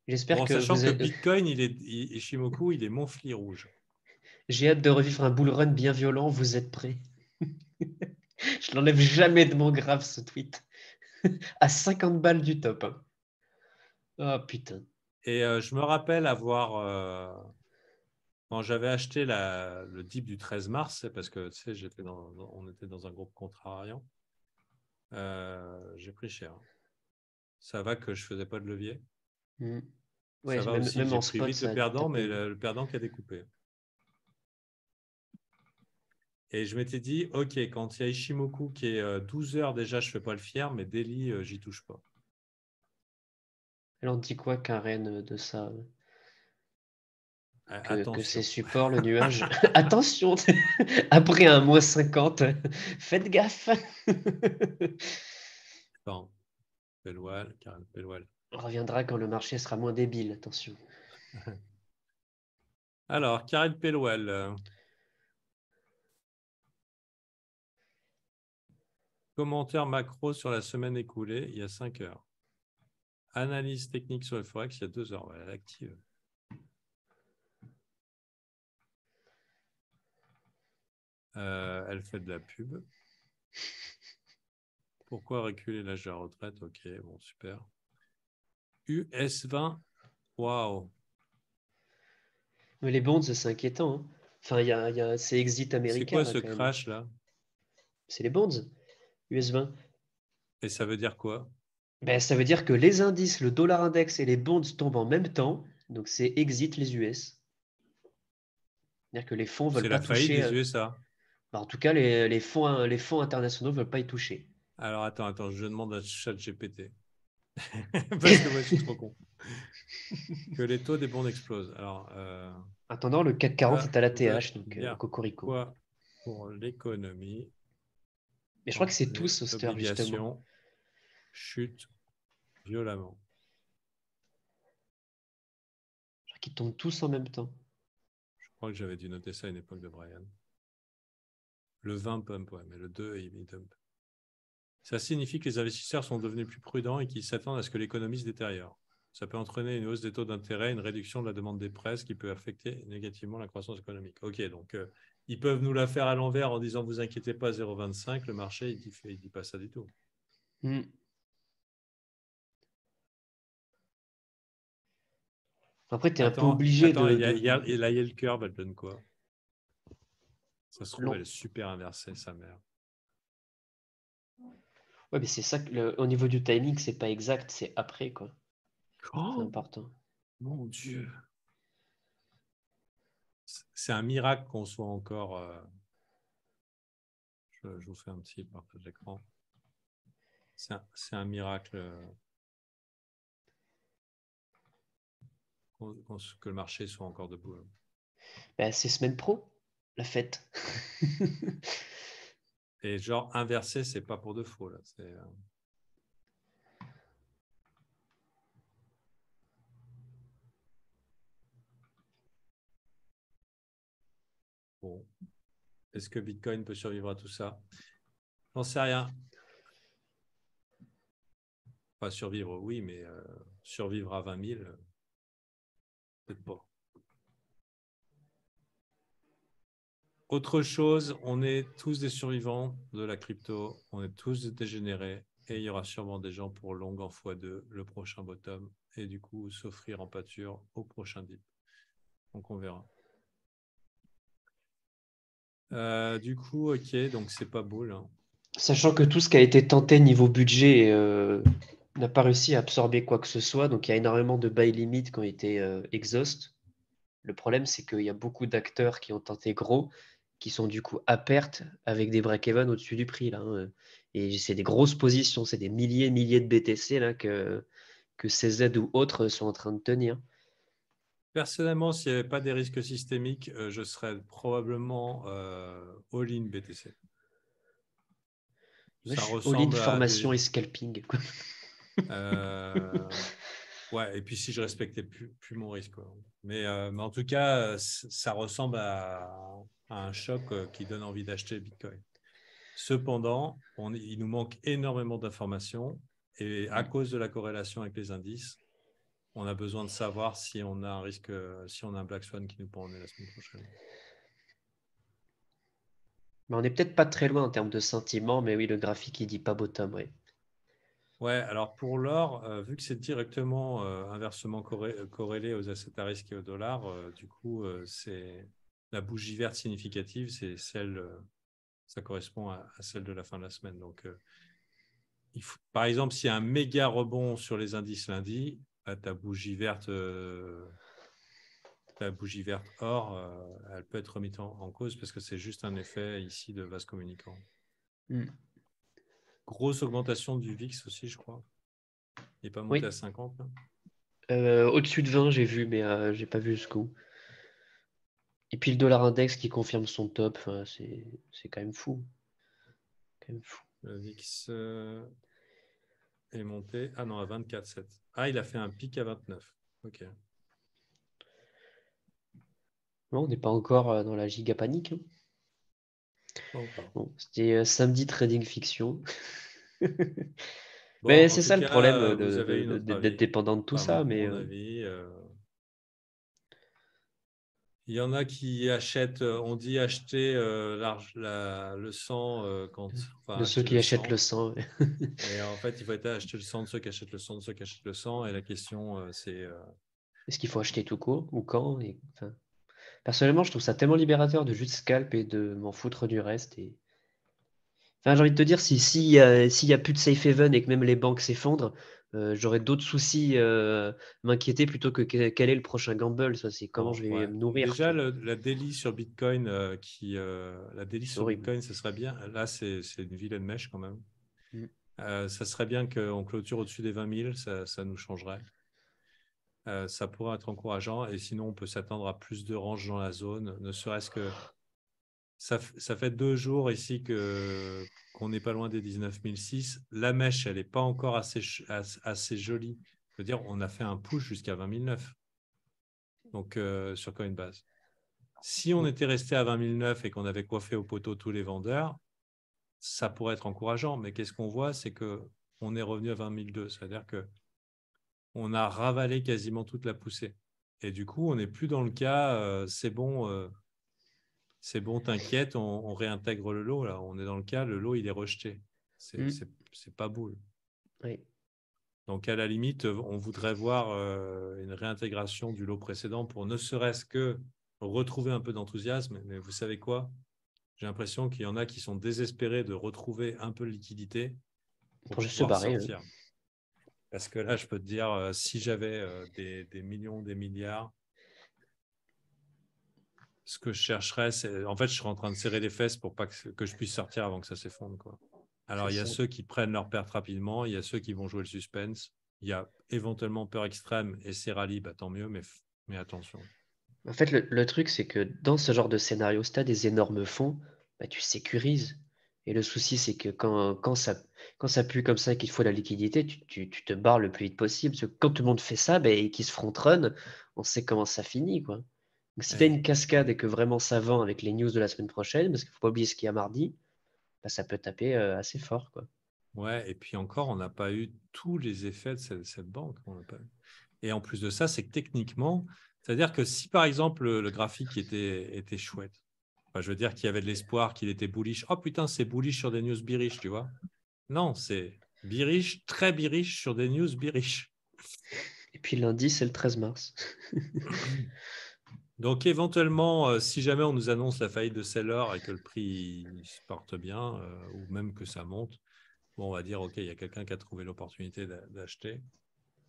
[SPEAKER 2] J'espère
[SPEAKER 1] Bon,
[SPEAKER 2] que
[SPEAKER 1] sachant
[SPEAKER 2] vous
[SPEAKER 1] que
[SPEAKER 2] êtes.
[SPEAKER 1] Bitcoin, Ishimoku, il est Monthly rouge.
[SPEAKER 2] J'ai hâte de revivre un bull run bien violent. Vous êtes prêts? Je l'enlève jamais de mon graphe, ce tweet. À 50 balles du top, hein. Oh putain.
[SPEAKER 1] Et je me rappelle avoir, quand j'avais acheté le dip du 13 mars, parce que tu sais, on était dans un groupe contrariant, j'ai pris cher. Ça va que je faisais pas de levier.
[SPEAKER 2] Hmm. Ouais,
[SPEAKER 1] Ça va
[SPEAKER 2] même,
[SPEAKER 1] aussi que
[SPEAKER 2] même
[SPEAKER 1] j'ai
[SPEAKER 2] en
[SPEAKER 1] pris
[SPEAKER 2] spot,
[SPEAKER 1] vite le
[SPEAKER 2] ça
[SPEAKER 1] perdant,
[SPEAKER 2] t'a pas
[SPEAKER 1] mais
[SPEAKER 2] aidé.
[SPEAKER 1] le perdant qui a découpé. Et je m'étais dit, OK, quand il y a Ishimoku qui est 12 heures déjà, je ne fais pas le fier, mais Daily, j'y touche pas.
[SPEAKER 2] Elle en dit quoi, Karen, de ça? Que c'est
[SPEAKER 1] Attention.
[SPEAKER 2] support, le nuage. Attention, après un moins 50, faites gaffe.
[SPEAKER 1] Attends, Pelwal, Karen Pelwal.
[SPEAKER 2] On reviendra quand le marché sera moins débile, attention.
[SPEAKER 1] Alors, Karen Pelwal. Commentaire macro sur la semaine écoulée, il y a 5 heures. Analyse technique sur le Forex, il y a 2 heures. Ouais, elle est active. Elle fait de la pub. Pourquoi reculer l'âge de la retraite? Ok, bon, super. US20, waouh.
[SPEAKER 2] Mais les bonds, c'est inquiétant, hein. Enfin, c'est exit
[SPEAKER 1] C'est
[SPEAKER 2] américain,
[SPEAKER 1] quoi
[SPEAKER 2] là,
[SPEAKER 1] ce
[SPEAKER 2] quand même.
[SPEAKER 1] crash là?
[SPEAKER 2] C'est les bonds, US 20.
[SPEAKER 1] Et ça veut dire quoi?
[SPEAKER 2] Ben, ça veut dire que les indices, le dollar index et les bonds tombent en même temps. Donc, c'est exit les US. C'est-à-dire que les fonds
[SPEAKER 1] C'est
[SPEAKER 2] veulent
[SPEAKER 1] la
[SPEAKER 2] pas
[SPEAKER 1] faillite
[SPEAKER 2] toucher.
[SPEAKER 1] des USA.
[SPEAKER 2] Ben, en tout cas, les fonds internationaux veulent pas y toucher.
[SPEAKER 1] Alors attends, je demande à ChatGPT. Parce que moi je suis trop con. Que les taux des bons explosent. Alors,
[SPEAKER 2] Attendant, le CAC 40
[SPEAKER 1] ça
[SPEAKER 2] est à la
[SPEAKER 1] veut
[SPEAKER 2] TH, donc
[SPEAKER 1] dire
[SPEAKER 2] cocorico.
[SPEAKER 1] quoi pour l'économie
[SPEAKER 2] Mais je crois que
[SPEAKER 1] quand
[SPEAKER 2] c'est
[SPEAKER 1] les
[SPEAKER 2] tous, Oster, justement.
[SPEAKER 1] obligations chutent violemment?
[SPEAKER 2] Je crois qu'ils tombent tous en même temps.
[SPEAKER 1] Je crois que j'avais dû noter ça à une époque de Brian. Le 20 pump, ouais, mais le 2, il dump. Ça signifie que les investisseurs sont devenus plus prudents et qu'ils s'attendent à ce que l'économie se détériore. Ça peut entraîner une hausse des taux d'intérêt, une réduction de la demande des prêts, ce qui peut affecter négativement la croissance économique. OK, donc ils peuvent nous la faire à l'envers en disant vous inquiétez pas, 0,25. Le marché, il dit pas ça du tout.
[SPEAKER 2] Hmm. Après, tu es un peu obligé
[SPEAKER 1] Attends, la yield curve, elle donne quoi? Ça se trouve, elle est
[SPEAKER 2] long.
[SPEAKER 1] super inversée, sa mère.
[SPEAKER 2] Ouais, mais c'est ça, au niveau du timing, c'est pas exact, c'est après, quoi. C'est
[SPEAKER 1] Oh,
[SPEAKER 2] important.
[SPEAKER 1] mon Dieu. C'est un miracle qu'on soit encore. Je vous fais un petit partage d'écran. C'est un miracle que le marché soit encore debout.
[SPEAKER 2] Ben, c'est semaine pro, la fête.
[SPEAKER 1] Et genre, inversé, c'est pas pour de faux. Là. Bon. Est-ce que Bitcoin peut survivre à tout ça? J'en sais rien. Pas survivre, oui, mais survivre à 20 000, peut-être pas. Autre chose, on est tous des survivants de la crypto, on est tous des dégénérés, et il y aura sûrement des gens pour long en x2, le prochain bottom, et du coup s'offrir en pâture au prochain dip. Donc on verra. Du coup, ok, donc c'est pas beau là.
[SPEAKER 2] Sachant que tout ce qui a été tenté niveau budget n'a pas réussi à absorber quoi que ce soit, donc il y a énormément de buy limit qui ont été exhaust. Le problème, c'est qu'il y a beaucoup d'acteurs qui ont tenté gros, qui sont du coup à perte avec des break-even au-dessus du prix, là, hein. Et c'est des grosses positions, c'est des milliers de BTC là, que CZ ou autres sont en train de tenir.
[SPEAKER 1] Personnellement, s'il n'y avait pas des risques systémiques, je serais probablement all-in BTC.
[SPEAKER 2] Moi,
[SPEAKER 1] Ça
[SPEAKER 2] je suis all-in
[SPEAKER 1] ressemble à
[SPEAKER 2] formation
[SPEAKER 1] des...
[SPEAKER 2] et scalping, quoi.
[SPEAKER 1] Ouais, et puis si je respectais plus mon risque, quoi. Mais en tout cas, ça ressemble à un choc qui donne envie d'acheter le Bitcoin. Cependant, il nous manque énormément d'informations et à cause de la corrélation avec les indices, on a besoin de savoir si on a un risque, si on a un Black Swan qui nous prend en nez la semaine prochaine.
[SPEAKER 2] Mais on n'est peut-être pas très loin en termes de sentiment, mais oui, le graphique, il dit pas bottom, oui.
[SPEAKER 1] Ouais, alors pour l'or, vu que c'est directement inversement corrélé aux assets à risque et au dollar, du coup, c'est la bougie verte significative, c'est celle, ça correspond à celle de la fin de la semaine. Donc, par exemple, s'il y a un méga rebond sur les indices lundi, ta bougie verte or, elle peut être remise en cause parce que c'est juste un effet ici de vase communicant. Grosse augmentation du VIX aussi, je crois. Il n'est pas monté
[SPEAKER 2] Oui,
[SPEAKER 1] à 50 là.
[SPEAKER 2] au-dessus de 20, j'ai vu, mais j'ai pas vu jusqu'où. Et puis le dollar index qui confirme son top, enfin, c'est quand même fou. Quand même fou.
[SPEAKER 1] Le VIX est monté. Ah non, à 24,7. Ah, il a fait un pic à 29. Ok.
[SPEAKER 2] Non, on n'est pas encore dans la giga panique, hein.
[SPEAKER 1] Pas encore.
[SPEAKER 2] Bon, c'était samedi trading fiction.
[SPEAKER 1] Bon,
[SPEAKER 2] Mais
[SPEAKER 1] en
[SPEAKER 2] c'est
[SPEAKER 1] tout
[SPEAKER 2] ça le problème
[SPEAKER 1] cas, vous avez une autre
[SPEAKER 2] d'être
[SPEAKER 1] avis.
[SPEAKER 2] dépendant de tout
[SPEAKER 1] Pas
[SPEAKER 2] ça. Mais
[SPEAKER 1] mon avis. Il y en a qui achètent, on dit acheter le sang enfin
[SPEAKER 2] de ceux
[SPEAKER 1] acheter
[SPEAKER 2] qui
[SPEAKER 1] le
[SPEAKER 2] achètent le
[SPEAKER 1] sang.
[SPEAKER 2] sang.
[SPEAKER 1] Et en fait, il faut acheter le sang de ceux qui achètent le sang de ceux qui achètent le sang. Et la question, c'est
[SPEAKER 2] Est-ce qu'il faut acheter tout court ou quand enfin, personnellement, je trouve ça tellement libérateur de juste scalp et de m'en foutre du reste. Enfin, j'ai envie de te dire, s'il y a plus de safe haven et que même les banques s'effondrent, j'aurais d'autres soucis m'inquiéter plutôt que quel est le prochain gamble. Ça, c'est comment
[SPEAKER 1] bon,
[SPEAKER 2] je vais
[SPEAKER 1] ouais.
[SPEAKER 2] me nourrir, tu
[SPEAKER 1] Déjà,
[SPEAKER 2] vois.
[SPEAKER 1] la daily sur Bitcoin,
[SPEAKER 2] C'est horrible.
[SPEAKER 1] ça serait bien. Là, c'est une vilaine mèche quand même.
[SPEAKER 2] Mm.
[SPEAKER 1] Ça serait bien qu'on clôture au-dessus des 20 000, ça nous changerait. Ça pourrait être encourageant. Et sinon, on peut s'attendre à plus de range dans la zone, ne serait-ce que ça fait 2 jours ici qu'on n'est pas loin des 19 006. La mèche, elle n'est pas encore assez jolie. Je veux dire, on a fait un push jusqu'à 20 009 donc, sur Coinbase. Si on était resté à 20 009 et qu'on avait coiffé au poteau tous les vendeurs, ça pourrait être encourageant. Mais qu'est-ce qu'on voit? C'est qu'on est revenu à 20 002. C'est-à-dire qu'on a ravalé quasiment toute la poussée. Et du coup, on n'est plus dans le cas, c'est bon, t'inquiète, on réintègre le lot. Là. On est dans le cas, le lot, il est rejeté.
[SPEAKER 2] Mm.
[SPEAKER 1] C'est pas boule.
[SPEAKER 2] Oui.
[SPEAKER 1] Donc, à la limite, on voudrait voir une réintégration du lot précédent pour ne serait-ce que retrouver un peu d'enthousiasme. Mais vous savez quoi? J'ai l'impression qu'il y en a qui sont désespérés de retrouver un peu de liquidité pour
[SPEAKER 2] Pour juste se
[SPEAKER 1] pouvoir
[SPEAKER 2] barrer, hein.
[SPEAKER 1] sortir. Parce que là, je peux te dire, si j'avais des millions, des milliards, ce que je chercherais, c'est. En fait, je serais en train de serrer les fesses pour pas que je puisse sortir avant que ça s'effondre, quoi. Alors,
[SPEAKER 2] C'est
[SPEAKER 1] il y a
[SPEAKER 2] ça.
[SPEAKER 1] ceux qui prennent leur perte rapidement, il y a ceux qui vont jouer le suspense, il y a éventuellement peur extrême et c'est rallye, bah, tant mieux, mais attention.
[SPEAKER 2] En fait, le truc, c'est que dans ce genre de scénario, si tu as des énormes fonds, bah, tu sécurises. Et le souci, c'est que quand ça pue comme ça et qu'il faut la liquidité, tu te barres le plus vite possible. Parce que quand tout le monde fait ça bah, et qu'ils se front run, on sait comment ça finit, quoi. Donc, si tu as
[SPEAKER 1] Et,
[SPEAKER 2] une cascade et que vraiment ça vend avec les news de la semaine prochaine, parce qu'il ne faut pas oublier ce qu'il y a mardi, bah, ça peut taper assez fort, quoi.
[SPEAKER 1] ouais, et puis encore, on n'a pas eu tous les effets de cette banque. On n'a pas eu. Et en plus de ça, c'est que techniquement, c'est-à-dire que si par exemple le graphique était chouette, enfin, je veux dire qu'il y avait de l'espoir, qu'il était bullish. Oh putain, c'est bullish sur des news bearish, tu vois. Non, c'est bearish, très bearish sur des news bearish.
[SPEAKER 2] Et puis lundi, c'est le 13 mars.
[SPEAKER 1] Donc éventuellement, si jamais on nous annonce la faillite de Seller et que le prix se porte bien, ou même que ça monte, bon, on va dire, OK, il y a quelqu'un qui a trouvé l'opportunité d'acheter,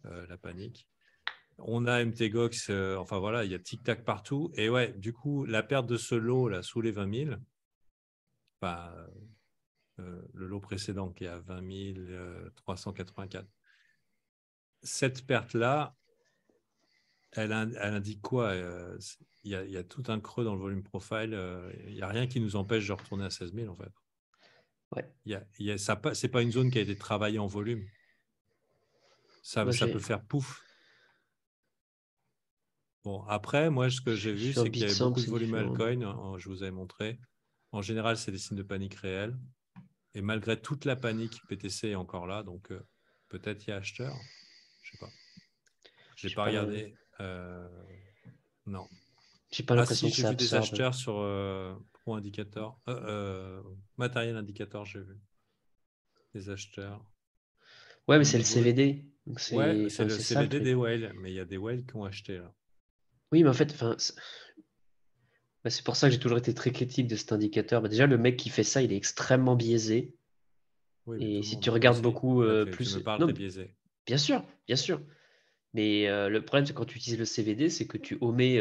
[SPEAKER 1] la panique. On a MTGOX, enfin voilà, il y a tic-tac partout. Et ouais, du coup, la perte de ce lot là, sous les 20 000, bah, le lot précédent qui est à 20 384, cette perte-là, elle indique quoi? Il y a tout un creux dans le volume profile. Il n'y a rien qui nous empêche de retourner à 16 000 en fait.
[SPEAKER 2] Ouais.
[SPEAKER 1] C'est pas une zone qui a été travaillée en volume. Ça peut faire pouf. Bon, après, moi, ce que j'ai vu, c'est qu'il y avait beaucoup de volume altcoin. Je vous avais montré. En général, c'est des signes de panique réels. Et malgré toute la panique, BTC est encore là. Donc, peut-être il y a acheteur. Je ne sais pas. Je n'ai pas regardé. Non.
[SPEAKER 2] J'ai pas l'impression que
[SPEAKER 1] j'ai
[SPEAKER 2] ça
[SPEAKER 1] vu des
[SPEAKER 2] absorbe.
[SPEAKER 1] acheteurs sur Pro Indicator. Matériel Indicator, j'ai vu. Des acheteurs.
[SPEAKER 2] Ouais, mais c'est le CVD. Donc
[SPEAKER 1] Ouais, c'est le
[SPEAKER 2] ça, le
[SPEAKER 1] CVD
[SPEAKER 2] truc.
[SPEAKER 1] des whales. Mais il y a des whales qui ont acheté là.
[SPEAKER 2] Oui, mais en fait, c'est pour ça que j'ai toujours été très critique de cet indicateur. Déjà, le mec qui fait ça, il est extrêmement biaisé.
[SPEAKER 1] Oui, mais
[SPEAKER 2] Et
[SPEAKER 1] tout le
[SPEAKER 2] si
[SPEAKER 1] monde.
[SPEAKER 2] tu
[SPEAKER 1] Toi
[SPEAKER 2] regardes
[SPEAKER 1] aussi.
[SPEAKER 2] beaucoup
[SPEAKER 1] Tu
[SPEAKER 2] plus.
[SPEAKER 1] me parles,
[SPEAKER 2] Non,
[SPEAKER 1] t'es biaisé.
[SPEAKER 2] bien sûr, bien sûr. Mais le problème, c'est quand tu utilises le CVD, c'est que tu omets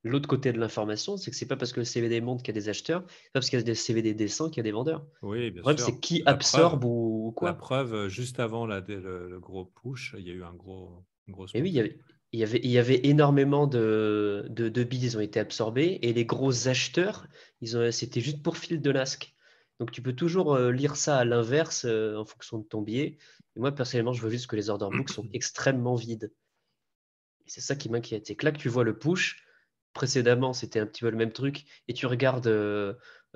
[SPEAKER 2] l'autre côté de l'information. C'est que c'est pas parce que le CVD montre qu'il y a des acheteurs, c'est pas parce qu'il y a des CVD descends qu'il y a des vendeurs.
[SPEAKER 1] Oui,
[SPEAKER 2] Le
[SPEAKER 1] bien
[SPEAKER 2] problème, c'est
[SPEAKER 1] sûr.
[SPEAKER 2] qui
[SPEAKER 1] La preuve,
[SPEAKER 2] absorbe ou
[SPEAKER 1] la
[SPEAKER 2] quoi.
[SPEAKER 1] preuve, juste avant le gros push, il y a eu une grosse
[SPEAKER 2] Et oui,
[SPEAKER 1] montée.
[SPEAKER 2] il y avait énormément de billes, ils ont été absorbés. Et les gros acheteurs, c'était juste pour fil de Nasc. Donc tu peux toujours lire ça à l'inverse en fonction de ton billet. Et moi, personnellement, je vois juste que les order books sont extrêmement vides. Et c'est ça qui m'inquiète. C'est que là que tu vois le push, précédemment, c'était un petit peu le même truc. Et tu regardes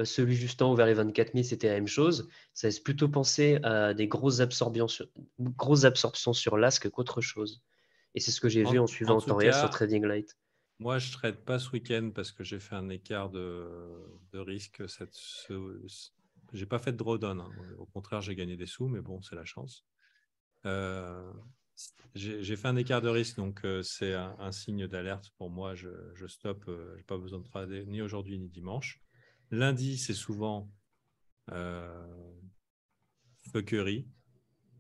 [SPEAKER 2] celui juste en haut vers les 24 000, c'était la même chose. Ça laisse plutôt penser à des grosses absorptions sur l'ASC qu'autre chose. Et c'est ce que j'ai vu en
[SPEAKER 1] En
[SPEAKER 2] suivant en
[SPEAKER 1] tout
[SPEAKER 2] temps réel sur
[SPEAKER 1] cas,
[SPEAKER 2] Trading Light.
[SPEAKER 1] moi, je ne trade pas ce week-end parce que j'ai fait un écart de risque. Je n'ai pas fait de drawdown. Hein. Au contraire, j'ai gagné des sous, mais bon, c'est la chance. J'ai fait un écart de risque, donc c'est un signe d'alerte pour moi. Je stoppe. Je n'ai pas besoin de trader ni aujourd'hui ni dimanche. Lundi, c'est souvent fuckery,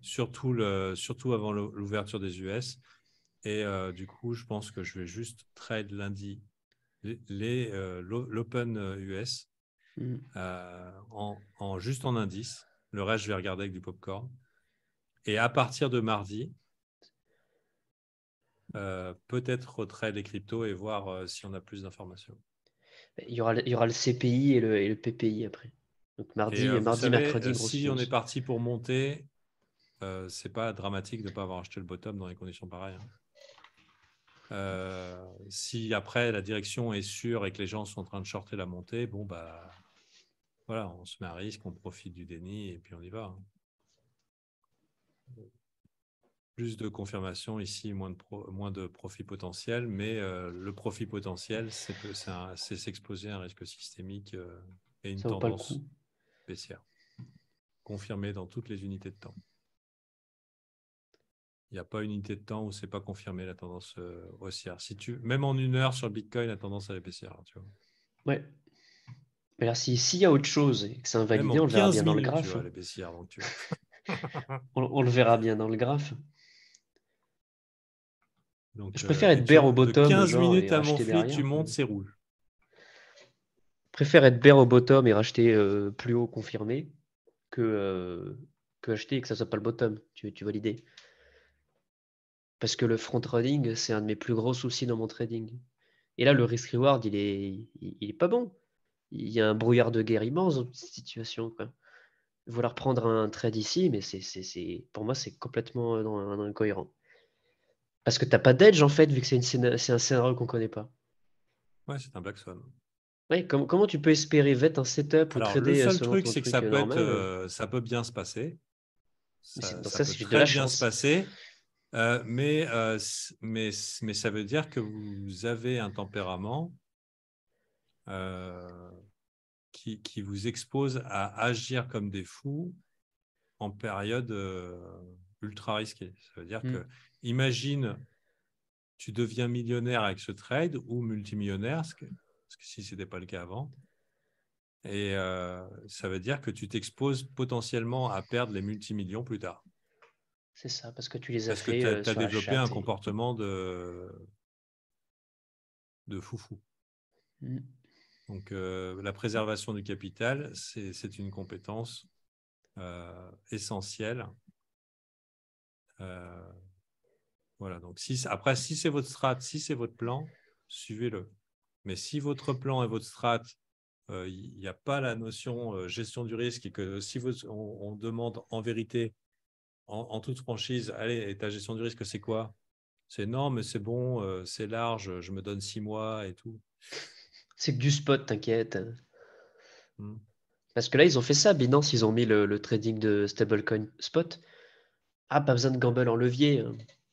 [SPEAKER 1] surtout avant l'ouverture des US. Et du coup, je pense que je vais juste trade lundi l'Open US
[SPEAKER 2] Mm.
[SPEAKER 1] juste en indice. Le reste, je vais regarder avec du popcorn. Et à partir de mardi, peut-être retrade les cryptos et voir si on a plus d'informations.
[SPEAKER 2] Il y aura le CPI et le PPI après. Donc
[SPEAKER 1] Et vous
[SPEAKER 2] mardi, mercredi,
[SPEAKER 1] savez,
[SPEAKER 2] grosse
[SPEAKER 1] si on est
[SPEAKER 2] news.
[SPEAKER 1] parti pour monter, c'est pas dramatique de ne pas avoir acheté le bottom dans les conditions pareilles. Hein. Si après la direction est sûre et que les gens sont en train de shorter la montée, bon bah voilà, on se met à risque, on profite du déni et puis on y va. Hein. Plus de confirmation ici, moins de profit potentiel, mais le profit potentiel, c'est s'exposer à un risque systémique et une
[SPEAKER 2] Ça vaut pas le coup.
[SPEAKER 1] tendance baissière, confirmée dans toutes les unités de temps. Il n'y a pas une unité de temps où ce n'est pas confirmé la tendance haussière. Même en une heure sur le Bitcoin, la tendance à la baissière. Tu vois.
[SPEAKER 2] Ouais. Mais alors, s'il y a autre chose et que c'est
[SPEAKER 1] Même en
[SPEAKER 2] invalidé, on le verra
[SPEAKER 1] 15
[SPEAKER 2] bien dans le
[SPEAKER 1] minutes, tu
[SPEAKER 2] graphe.
[SPEAKER 1] vois,
[SPEAKER 2] Hein.
[SPEAKER 1] la baissière. Donc, tu vois.
[SPEAKER 2] On le verra bien dans le graphe.
[SPEAKER 1] Donc,
[SPEAKER 2] Je préfère être bear au
[SPEAKER 1] de
[SPEAKER 2] bottom,
[SPEAKER 1] 15
[SPEAKER 2] genre, et
[SPEAKER 1] minutes à
[SPEAKER 2] racheter
[SPEAKER 1] Montfleet, tu
[SPEAKER 2] derrière.
[SPEAKER 1] montes, c'est rouge.
[SPEAKER 2] Je préfère être bear au bottom et racheter plus haut confirmé que acheter et que ça soit pas le bottom. Tu vois l'idée? Parce que le front running, c'est un de mes plus gros soucis dans mon trading. Et là, le risk-reward, il est pas bon. Il y a un brouillard de guerre immense dans cette situation, quoi. Vouloir prendre un trade ici, mais pour moi, c'est complètement incohérent. Parce que t'as pas d'edge, en fait, vu que c'est un scénario qu'on connaît pas.
[SPEAKER 1] Ouais, c'est un black swan.
[SPEAKER 2] Ouais, comment tu peux espérer vet un setup ou
[SPEAKER 1] Alors, le
[SPEAKER 2] trader
[SPEAKER 1] seul
[SPEAKER 2] selon
[SPEAKER 1] truc,
[SPEAKER 2] ton
[SPEAKER 1] c'est que
[SPEAKER 2] truc normal?
[SPEAKER 1] ça peut bien se passer.
[SPEAKER 2] Mais dans
[SPEAKER 1] Ça
[SPEAKER 2] ça,
[SPEAKER 1] peut
[SPEAKER 2] c'est juste de
[SPEAKER 1] très
[SPEAKER 2] la
[SPEAKER 1] bien se
[SPEAKER 2] chance.
[SPEAKER 1] passer. Mais ça veut dire que vous avez un tempérament euh, qui vous expose à agir comme des fous en période ultra risquée. Ça veut dire
[SPEAKER 2] Hmm.
[SPEAKER 1] que, imagine, tu deviens millionnaire avec ce trade ou multimillionnaire, parce que si ce n'était pas le cas avant, et ça veut dire que tu t'exposes potentiellement à perdre les multimillions plus tard.
[SPEAKER 2] C'est ça, parce que tu les as
[SPEAKER 1] Parce que
[SPEAKER 2] fait
[SPEAKER 1] tu as
[SPEAKER 2] sur la
[SPEAKER 1] développé un
[SPEAKER 2] chatte.
[SPEAKER 1] comportement de foufou.
[SPEAKER 2] Hmm.
[SPEAKER 1] Donc, la préservation du capital, c'est une compétence essentielle. Voilà. Donc, après, si c'est votre strat, si c'est votre plan, suivez-le. Mais si votre plan et votre strat il n'y a pas la notion gestion du risque et que si on demande en vérité, en toute franchise, allez, et ta gestion du risque, c'est quoi? C'est non, mais c'est bon, c'est large, je me donne 6 mois et tout.
[SPEAKER 2] C'est que du spot, t'inquiète.
[SPEAKER 1] Hmm.
[SPEAKER 2] Parce que là, ils ont fait ça, Binance, ils ont mis le trading de stablecoin spot. Ah, pas besoin de gamble en levier.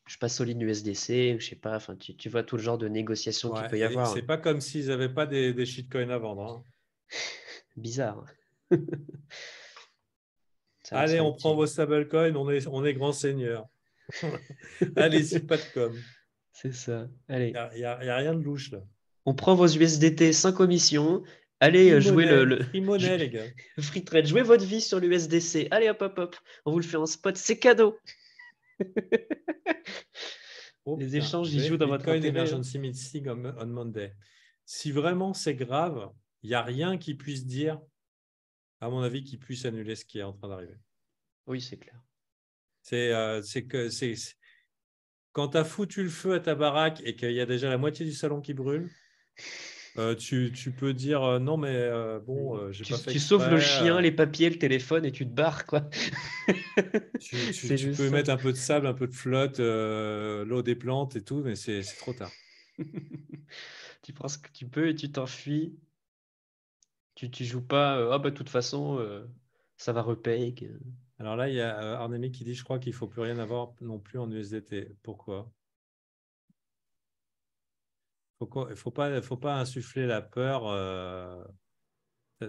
[SPEAKER 2] Je passe au ligne USDC, je sais pas, enfin, tu vois tout le genre de négociations qu'il
[SPEAKER 1] Ouais,
[SPEAKER 2] peut y
[SPEAKER 1] et
[SPEAKER 2] avoir.
[SPEAKER 1] c'est pas comme s'ils n'avaient pas des shitcoins à vendre, hein.
[SPEAKER 2] Bizarre.
[SPEAKER 1] Allez,
[SPEAKER 2] Ça
[SPEAKER 1] on prend
[SPEAKER 2] motive.
[SPEAKER 1] vos stablecoins, on est grand seigneur. Allez-y, pas de com.
[SPEAKER 2] C'est ça.
[SPEAKER 1] Il
[SPEAKER 2] Allez,
[SPEAKER 1] n'y a, y a rien de louche là.
[SPEAKER 2] on prend vos USDT sans commission. Allez,
[SPEAKER 1] Free
[SPEAKER 2] jouez
[SPEAKER 1] money, free money, les gars.
[SPEAKER 2] free trade, jouez votre vie sur l'USDC. Allez, hop, hop, hop. On vous le fait en spot, c'est cadeau.
[SPEAKER 1] Oh
[SPEAKER 2] Les
[SPEAKER 1] putain,
[SPEAKER 2] échanges, ils jouent dans votre
[SPEAKER 1] Bitcoin
[SPEAKER 2] intérêt, hein.
[SPEAKER 1] Emergency Meeting on Monday. Si vraiment c'est grave, il n'y a rien qui puisse dire, à mon avis, qui puisse annuler ce qui est en train d'arriver.
[SPEAKER 2] Oui, c'est clair.
[SPEAKER 1] C'est quand tu as foutu le feu à ta baraque et qu'il y a déjà la moitié du salon qui brûle, tu peux dire non, mais bon, j'ai pas fait
[SPEAKER 2] Tu sauves le
[SPEAKER 1] exprès.
[SPEAKER 2] chien, les papiers, le téléphone et tu te barres, quoi. C'est
[SPEAKER 1] Tu
[SPEAKER 2] juste
[SPEAKER 1] peux
[SPEAKER 2] ça.
[SPEAKER 1] mettre un peu de sable, un peu de flotte, l'eau des plantes et tout, mais c'est trop tard.
[SPEAKER 2] Tu penses que tu peux et tu t'enfuis. Tu joues pas. Ah bah de toute façon, ça va repayer.
[SPEAKER 1] Alors là, il y a Arnemi qui dit, je crois qu'il ne faut plus rien avoir non plus en USDT. Pourquoi? Faut pas insuffler la peur.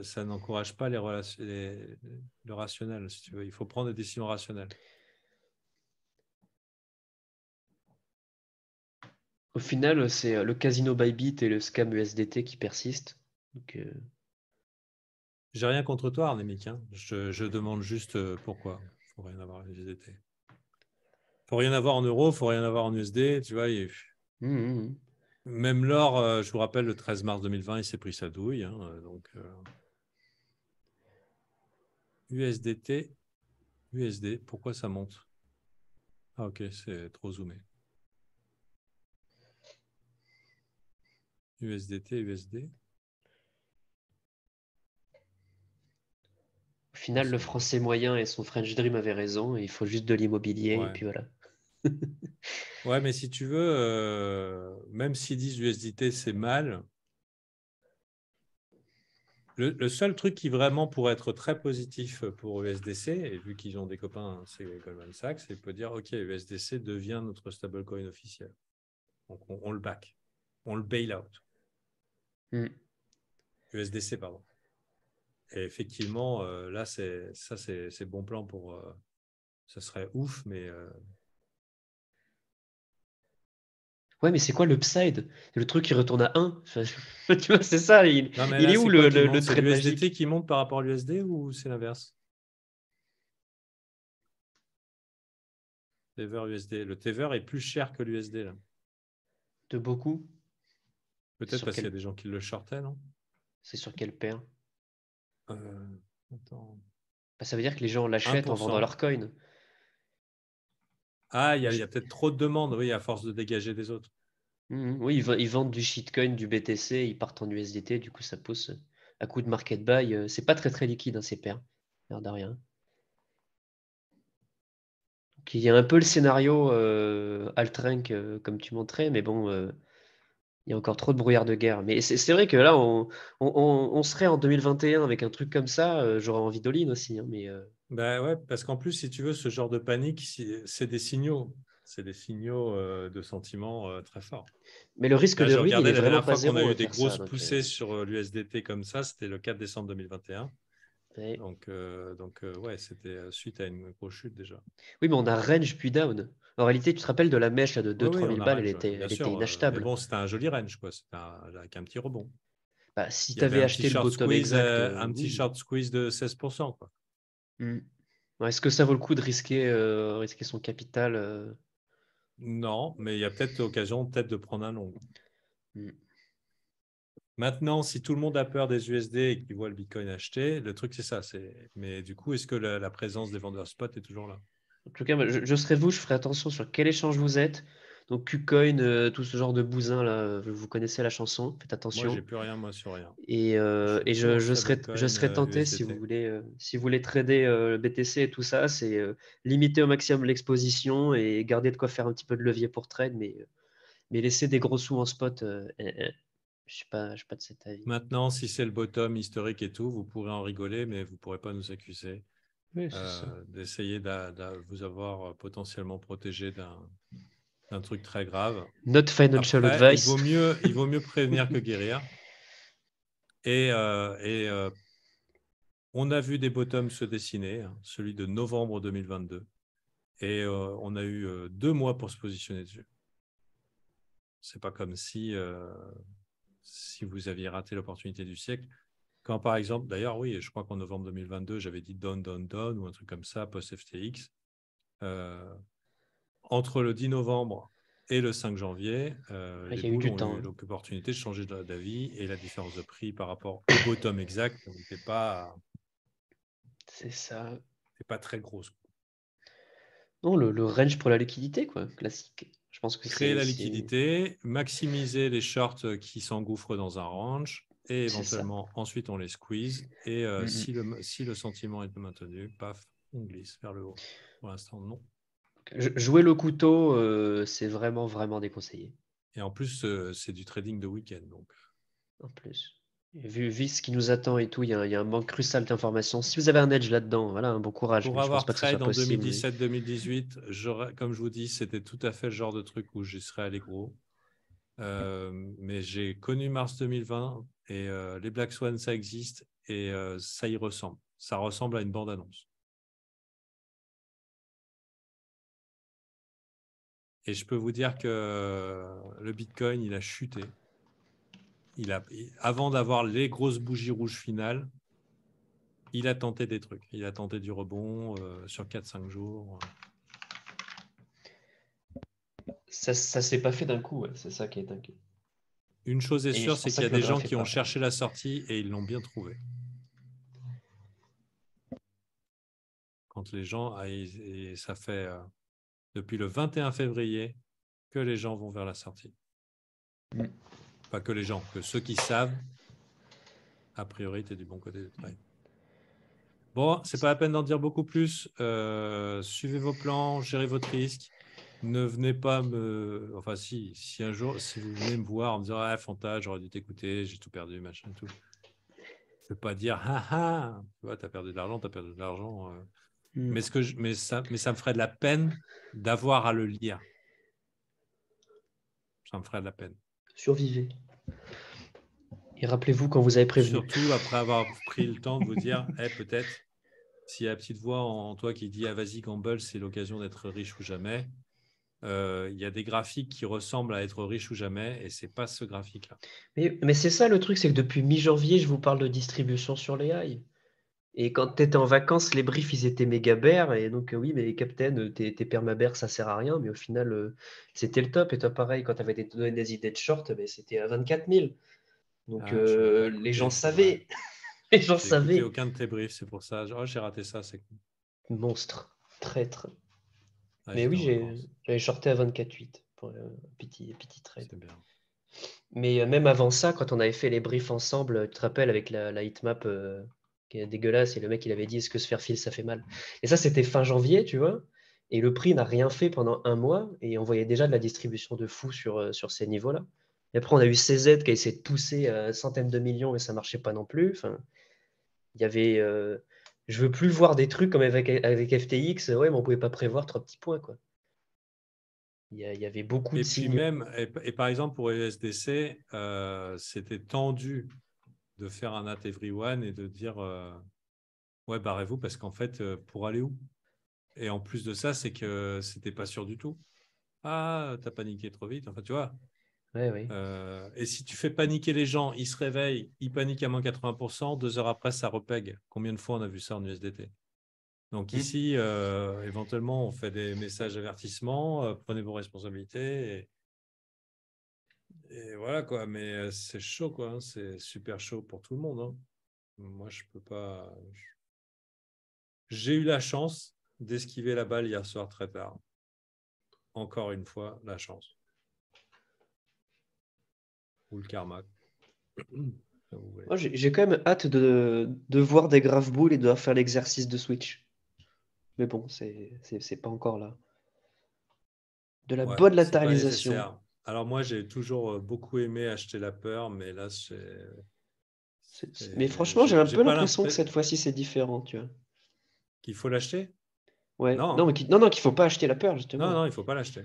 [SPEAKER 1] Ça n'encourage pas le rationnel, si tu veux. Il faut prendre des décisions rationnelles.
[SPEAKER 2] Au final, c'est le casino Bybit et le scam USDT qui persistent. Donc,
[SPEAKER 1] J'ai rien contre toi, Arnémique, hein. Je demande juste pourquoi. Il faut rien avoir en USDT. Faut rien avoir en euros, faut rien avoir en USD. Tu vois,
[SPEAKER 2] hum.
[SPEAKER 1] même l'or, je vous rappelle, le 13 mars 2020, il s'est pris sa douille, hein, donc USDT, USD, pourquoi ça monte? Ah ok, c'est trop zoomé. USDT, USD.
[SPEAKER 2] Au final, le français moyen et son French Dream avaient raison. Et il faut juste de l'immobilier et
[SPEAKER 1] Ouais.
[SPEAKER 2] puis voilà.
[SPEAKER 1] Ouais, mais si tu veux, même s'ils disent USDT, c'est mal. Le seul truc qui vraiment pourrait être très positif pour USDC, et vu qu'ils ont des copains, c'est Goldman Sachs, c'est peut dire, OK, USDC devient notre stablecoin officiel. Donc on le back, on le bail out.
[SPEAKER 2] Hum.
[SPEAKER 1] USDC, pardon. Et effectivement, là, c'est bon plan pour... ça serait ouf, mais...
[SPEAKER 2] Ouais, mais c'est quoi l'upside? Le truc qui retourne à 1. Enfin, tu vois, c'est ça.
[SPEAKER 1] Non, mais
[SPEAKER 2] Il
[SPEAKER 1] là,
[SPEAKER 2] est où
[SPEAKER 1] c'est quoi qui
[SPEAKER 2] le
[SPEAKER 1] monte? C'est
[SPEAKER 2] trait
[SPEAKER 1] l'USDT
[SPEAKER 2] magique?
[SPEAKER 1] qui monte par rapport à l'USD ou c'est l'inverse? Tether USD. Le Tether est plus cher que l'USD, là.
[SPEAKER 2] De beaucoup?
[SPEAKER 1] Peut-être
[SPEAKER 2] Sur
[SPEAKER 1] parce qu'il y a
[SPEAKER 2] quel...
[SPEAKER 1] des gens qui le shortaient, non?
[SPEAKER 2] C'est sur quelle paire?
[SPEAKER 1] Attends.
[SPEAKER 2] Bah, ça veut dire que les gens l'achètent en vendant
[SPEAKER 1] 1%.
[SPEAKER 2] leur coin.
[SPEAKER 1] Ah, il y
[SPEAKER 2] Je-
[SPEAKER 1] a peut-être trop de demandes, oui, à force de dégager des autres.
[SPEAKER 2] Oui, ils vendent du shitcoin, du BTC, ils partent en USDT, du coup ça pousse à coup de market buy. C'est pas très très liquide, hein, ces paires, l'air de rien. Donc, il y a un peu le scénario Altrank comme tu montrais, mais bon, il y a encore trop de brouillard de guerre. Mais c'est vrai que là, on serait en 2021 avec un truc comme ça, j'aurais envie d'all-in aussi, hein, mais
[SPEAKER 1] Ben ouais, parce qu'en plus, si tu veux, ce genre de panique, c'est des signaux. C'est des signaux de sentiments très forts.
[SPEAKER 2] mais le risque
[SPEAKER 1] Là,
[SPEAKER 2] de
[SPEAKER 1] je
[SPEAKER 2] ruine, il
[SPEAKER 1] regardais
[SPEAKER 2] est
[SPEAKER 1] la
[SPEAKER 2] vraiment
[SPEAKER 1] dernière
[SPEAKER 2] pas
[SPEAKER 1] fois qu'on a
[SPEAKER 2] zéro
[SPEAKER 1] eu
[SPEAKER 2] à
[SPEAKER 1] des
[SPEAKER 2] faire ça.
[SPEAKER 1] grosses
[SPEAKER 2] Donc,
[SPEAKER 1] poussées sur l'USDT comme ça, c'était le 4 décembre 2021.
[SPEAKER 2] ouais.
[SPEAKER 1] Donc ouais, c'était suite à une grosse chute déjà.
[SPEAKER 2] Oui, mais on a range puis down. En réalité, tu te rappelles de la mèche là, de
[SPEAKER 1] Oui, oui,
[SPEAKER 2] 2-3
[SPEAKER 1] on
[SPEAKER 2] 000
[SPEAKER 1] a
[SPEAKER 2] balles,
[SPEAKER 1] range, bien
[SPEAKER 2] elle était
[SPEAKER 1] sûr. Mais
[SPEAKER 2] inachetable.
[SPEAKER 1] bon, c'était un joli range, quoi. Avec un petit rebond.
[SPEAKER 2] Bah, si
[SPEAKER 1] Il y
[SPEAKER 2] tu
[SPEAKER 1] avait
[SPEAKER 2] avais acheté le bottom exact,
[SPEAKER 1] un petit
[SPEAKER 2] oui.
[SPEAKER 1] short squeeze de 16%, quoi.
[SPEAKER 2] Hmm. Ouais, est-ce que ça vaut le coup de risquer son capital
[SPEAKER 1] Non, mais il y a peut-être l'occasion peut-être de prendre un long.
[SPEAKER 2] hmm.
[SPEAKER 1] Maintenant, si tout le monde a peur des USD et qu'il voit le Bitcoin acheter, le truc, c'est ça. Mais du coup, est-ce que la présence des vendeurs spot est toujours là?
[SPEAKER 2] En tout cas, moi, je serais vous, je ferai attention sur quel échange vous êtes. Donc KuCoin, tout ce genre de bousin là, vous connaissez la chanson, faites
[SPEAKER 1] Moi, j'ai
[SPEAKER 2] attention.
[SPEAKER 1] plus rien, moi, sur rien.
[SPEAKER 2] Et,
[SPEAKER 1] Je
[SPEAKER 2] euh,
[SPEAKER 1] suis
[SPEAKER 2] et
[SPEAKER 1] toujours
[SPEAKER 2] je
[SPEAKER 1] stablecoin,
[SPEAKER 2] serais tenté
[SPEAKER 1] USDT.
[SPEAKER 2] si vous voulez trader le BTC et tout ça, c'est limiter au maximum l'exposition et garder de quoi faire un petit peu de levier pour trade, mais laisser des gros sous en spot, je suis pas de cet avis.
[SPEAKER 1] Maintenant, si c'est le bottom historique et tout, vous pourrez en rigoler, mais vous ne pourrez pas nous accuser
[SPEAKER 2] Oui, c'est ça.
[SPEAKER 1] d'essayer de vous avoir potentiellement protégé d'un truc très grave.
[SPEAKER 2] Not financial
[SPEAKER 1] Après,
[SPEAKER 2] advice.
[SPEAKER 1] il vaut mieux prévenir que guérir. Et on a vu des bottoms se dessiner, hein, celui de novembre 2022. Et on a eu 2 mois pour se positionner dessus. C'est pas comme si vous aviez raté l'opportunité du siècle. Quand par exemple, d'ailleurs, oui, je crois qu'en novembre 2022, j'avais dit down, down, down ou un truc comme ça, post-FTX. Entre le 10 novembre et le 5 janvier,
[SPEAKER 2] Il
[SPEAKER 1] les
[SPEAKER 2] y a eu
[SPEAKER 1] boules
[SPEAKER 2] du
[SPEAKER 1] ont
[SPEAKER 2] temps,
[SPEAKER 1] eu
[SPEAKER 2] hein.
[SPEAKER 1] l'opportunité de changer d'avis et la différence de prix par rapport au bottom exact n'était pas très grosse.
[SPEAKER 2] Non, le range pour la liquidité, quoi, classique. Je pense que
[SPEAKER 1] Créer la liquidité, maximiser les shorts qui s'engouffrent dans un range et
[SPEAKER 2] c'est ça.
[SPEAKER 1] éventuellement ensuite on les squeeze et
[SPEAKER 2] Mm,
[SPEAKER 1] si
[SPEAKER 2] mm.
[SPEAKER 1] le sentiment est maintenu, paf, on glisse vers le haut. Pour l'instant, non.
[SPEAKER 2] Jouer le couteau, c'est vraiment, vraiment déconseillé,
[SPEAKER 1] Et en plus, c'est du trading de week-end. Donc,
[SPEAKER 2] en plus. Et vu ce qui nous attend et tout, il y a un manque crucial d'informations. Si vous avez un edge là-dedans, voilà, un bon courage,
[SPEAKER 1] pour
[SPEAKER 2] mais je pense
[SPEAKER 1] avoir
[SPEAKER 2] pas que ce soit
[SPEAKER 1] trade en
[SPEAKER 2] possible. Mais
[SPEAKER 1] 2017-2018, comme je vous dis, c'était tout à fait le genre de truc où j'y serais allé gros. Mais j'ai connu mars 2020 et les Black Swan, ça existe et ça y ressemble. Ça ressemble à une bande-annonce. Et je peux vous dire que le Bitcoin, il a chuté. Avant d'avoir les grosses bougies rouges finales, il a tenté des trucs. Il a tenté du rebond sur 4-5 jours.
[SPEAKER 2] ça s'est pas fait d'un coup, ouais, c'est ça qui est dingue.
[SPEAKER 1] Une chose est
[SPEAKER 2] Et
[SPEAKER 1] sûre,
[SPEAKER 2] je
[SPEAKER 1] c'est
[SPEAKER 2] pense
[SPEAKER 1] qu'il y
[SPEAKER 2] que
[SPEAKER 1] a
[SPEAKER 2] le
[SPEAKER 1] des gens
[SPEAKER 2] graphe est
[SPEAKER 1] qui ont
[SPEAKER 2] pareil.
[SPEAKER 1] cherché la sortie et ils l'ont bien trouvée. Quand les gens, et ça fait depuis le 21 février que les gens vont vers la sortie.
[SPEAKER 2] Mm.
[SPEAKER 1] Pas que les gens, que ceux qui savent, a priori, tu es du bon côté du trade. Bon, c'est pas la peine d'en dire beaucoup plus. Suivez vos plans, gérez votre risque. Ne venez pas me. Enfin, si un jour, si vous venez me voir en me disant ah, Fanta, j'aurais dû t'écouter, j'ai tout perdu, machin, tout. Je ne veux pas dire ah ah, tu vois, t'as perdu de l'argent, t'as perdu de l'argent.
[SPEAKER 2] Mm.
[SPEAKER 1] Mais ça me ferait de la peine d'avoir à le lire. Ça me ferait de la peine.
[SPEAKER 2] Survivez. Et rappelez-vous quand vous avez prévenu.
[SPEAKER 1] Surtout après avoir pris le temps de vous dire peut-être, s'il y a la petite voix en toi qui dit ah, vas-y, gamble, c'est l'occasion d'être riche ou jamais. Il y a des graphiques qui ressemblent à être riche ou jamais, et c'est pas ce graphique-là.
[SPEAKER 2] Mais c'est ça le truc, c'est que depuis mi-janvier, je vous parle de distribution sur les high. Et quand tu étais en vacances, les briefs, ils étaient méga bear. Et donc, oui, mais Captain, tes permabères, ça sert à rien. Mais au final, c'était le top. Et toi, pareil, quand tu avais donné des idées de short, ben, c'était à 24 000. Donc,
[SPEAKER 1] Ah, je n'ai pas
[SPEAKER 2] les
[SPEAKER 1] écouté,
[SPEAKER 2] gens
[SPEAKER 1] c'est vrai.
[SPEAKER 2] savaient. Les gens
[SPEAKER 1] J'ai écouté
[SPEAKER 2] savaient.
[SPEAKER 1] aucun de tes briefs, c'est pour ça. Oh, j'ai raté ça, c'est cool.
[SPEAKER 2] Monstre. Traître.
[SPEAKER 1] Ah,
[SPEAKER 2] Mais
[SPEAKER 1] j'étais
[SPEAKER 2] oui,
[SPEAKER 1] en vacances.
[SPEAKER 2] j'avais shorté à 24,8 pour un petit trade.
[SPEAKER 1] C'est bien.
[SPEAKER 2] Mais même avant ça, quand on avait fait les briefs ensemble, tu te rappelles, avec la heatmap qui est dégueulasse, et le mec, il avait dit, est-ce que se faire fil, ça fait mal? Et ça, c'était fin janvier, tu vois, et le prix n'a rien fait pendant un mois, et on voyait déjà de la distribution de fou sur ces niveaux-là. Et après, on a eu CZ qui a essayé de pousser à centaines de millions, mais ça marchait pas non plus. Enfin, il y avait... je veux plus voir des trucs comme avec FTX, ouais, mais on pouvait pas prévoir 3 petits points, quoi. Il y avait beaucoup de
[SPEAKER 1] Et puis
[SPEAKER 2] signes.
[SPEAKER 1] même, et par exemple pour USDC, c'était tendu de faire un at everyone et de dire ouais, barrez-vous parce qu'en fait, pour aller où? Et en plus de ça, c'est que c'était pas sûr du tout. Ah, t'as paniqué trop vite. Enfin, tu vois.
[SPEAKER 2] Ouais, oui.
[SPEAKER 1] Et si tu fais paniquer les gens, ils se réveillent, ils paniquent à moins 80%, 2 heures après, ça repègue. Combien de fois on a vu ça en USDT? Donc
[SPEAKER 2] Hmm.
[SPEAKER 1] ici, éventuellement, on fait des messages avertissements, prenez vos responsabilités. Et voilà quoi, mais c'est chaud quoi, hein. C'est super chaud pour tout le monde, hein. Moi, je peux pas. J'ai eu la chance d'esquiver la balle hier soir très tard. Encore une fois, la chance. ou le karma.
[SPEAKER 2] Moi, j'ai quand même hâte de voir des grave boules et de faire l'exercice de Switch. Mais bon, c'est pas encore là. De la
[SPEAKER 1] Ouais,
[SPEAKER 2] bonne
[SPEAKER 1] c'est pas
[SPEAKER 2] latéralisation.
[SPEAKER 1] nécessaire. Alors moi, j'ai toujours beaucoup aimé acheter la peur, mais là,
[SPEAKER 2] Mais franchement, j'ai un
[SPEAKER 1] j'ai
[SPEAKER 2] peu
[SPEAKER 1] pas
[SPEAKER 2] l'impression que
[SPEAKER 1] l'impression
[SPEAKER 2] cette fois-ci, c'est différent, tu vois.
[SPEAKER 1] qu'il faut l'acheter.
[SPEAKER 2] Ouais.
[SPEAKER 1] Non,
[SPEAKER 2] Non,
[SPEAKER 1] hein.
[SPEAKER 2] mais non, qu'il faut pas acheter la peur,
[SPEAKER 1] Non,
[SPEAKER 2] justement.
[SPEAKER 1] non, il faut pas l'acheter.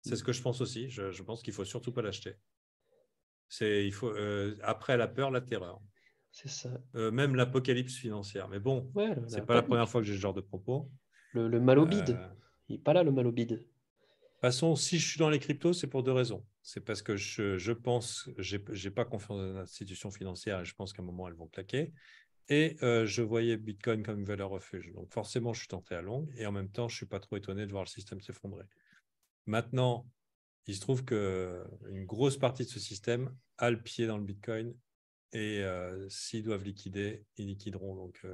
[SPEAKER 1] C'est ce que je pense aussi. Je pense qu'il faut surtout pas l'acheter. Il faut, après la peur, la terreur.
[SPEAKER 2] C'est ça.
[SPEAKER 1] Même l'apocalypse financière. Mais bon,
[SPEAKER 2] Ouais,
[SPEAKER 1] c'est
[SPEAKER 2] la
[SPEAKER 1] pas la première
[SPEAKER 2] panique.
[SPEAKER 1] fois que j'ai ce genre de propos.
[SPEAKER 2] Le mal au bide.
[SPEAKER 1] De toute
[SPEAKER 2] Il est pas là, le mal au bide.
[SPEAKER 1] façon, si je suis dans les cryptos, c'est pour deux raisons. C'est parce que je pense, j'ai pas confiance dans les institutions financières et je pense qu'à un moment, elles vont claquer. Et je voyais Bitcoin comme une valeur refuge. Donc forcément, je suis tenté à long. Et en même temps, je ne suis pas trop étonné de voir le système s'effondrer. Maintenant, il se trouve qu'une grosse partie de ce système a le pied dans le Bitcoin. Et s'ils doivent liquider, ils liquideront. Donc,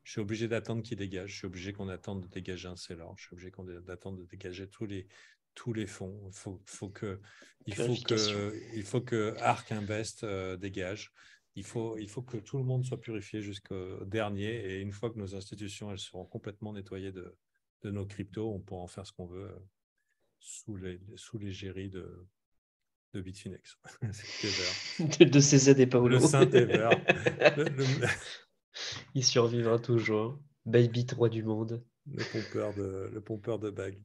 [SPEAKER 1] je suis obligé d'attendre qu'ils dégagent. Je suis obligé qu'on attende de dégager un seller. Je suis obligé d'attendre de dégager tous les fonds.
[SPEAKER 2] Purification.
[SPEAKER 1] Il faut que ARK Invest dégage. Il faut que tout le monde soit purifié jusqu'au dernier. Et une fois que nos institutions elles seront complètement nettoyées de nos cryptos, on pourra en faire ce qu'on veut sous l'égérie de Bitfinex. C'est Tether.
[SPEAKER 2] De CZ et
[SPEAKER 1] Le
[SPEAKER 2] Paolo.
[SPEAKER 1] Saint Ever.
[SPEAKER 2] Il survivra toujours. Baby, roi du monde.
[SPEAKER 1] Le pompeur de bagues.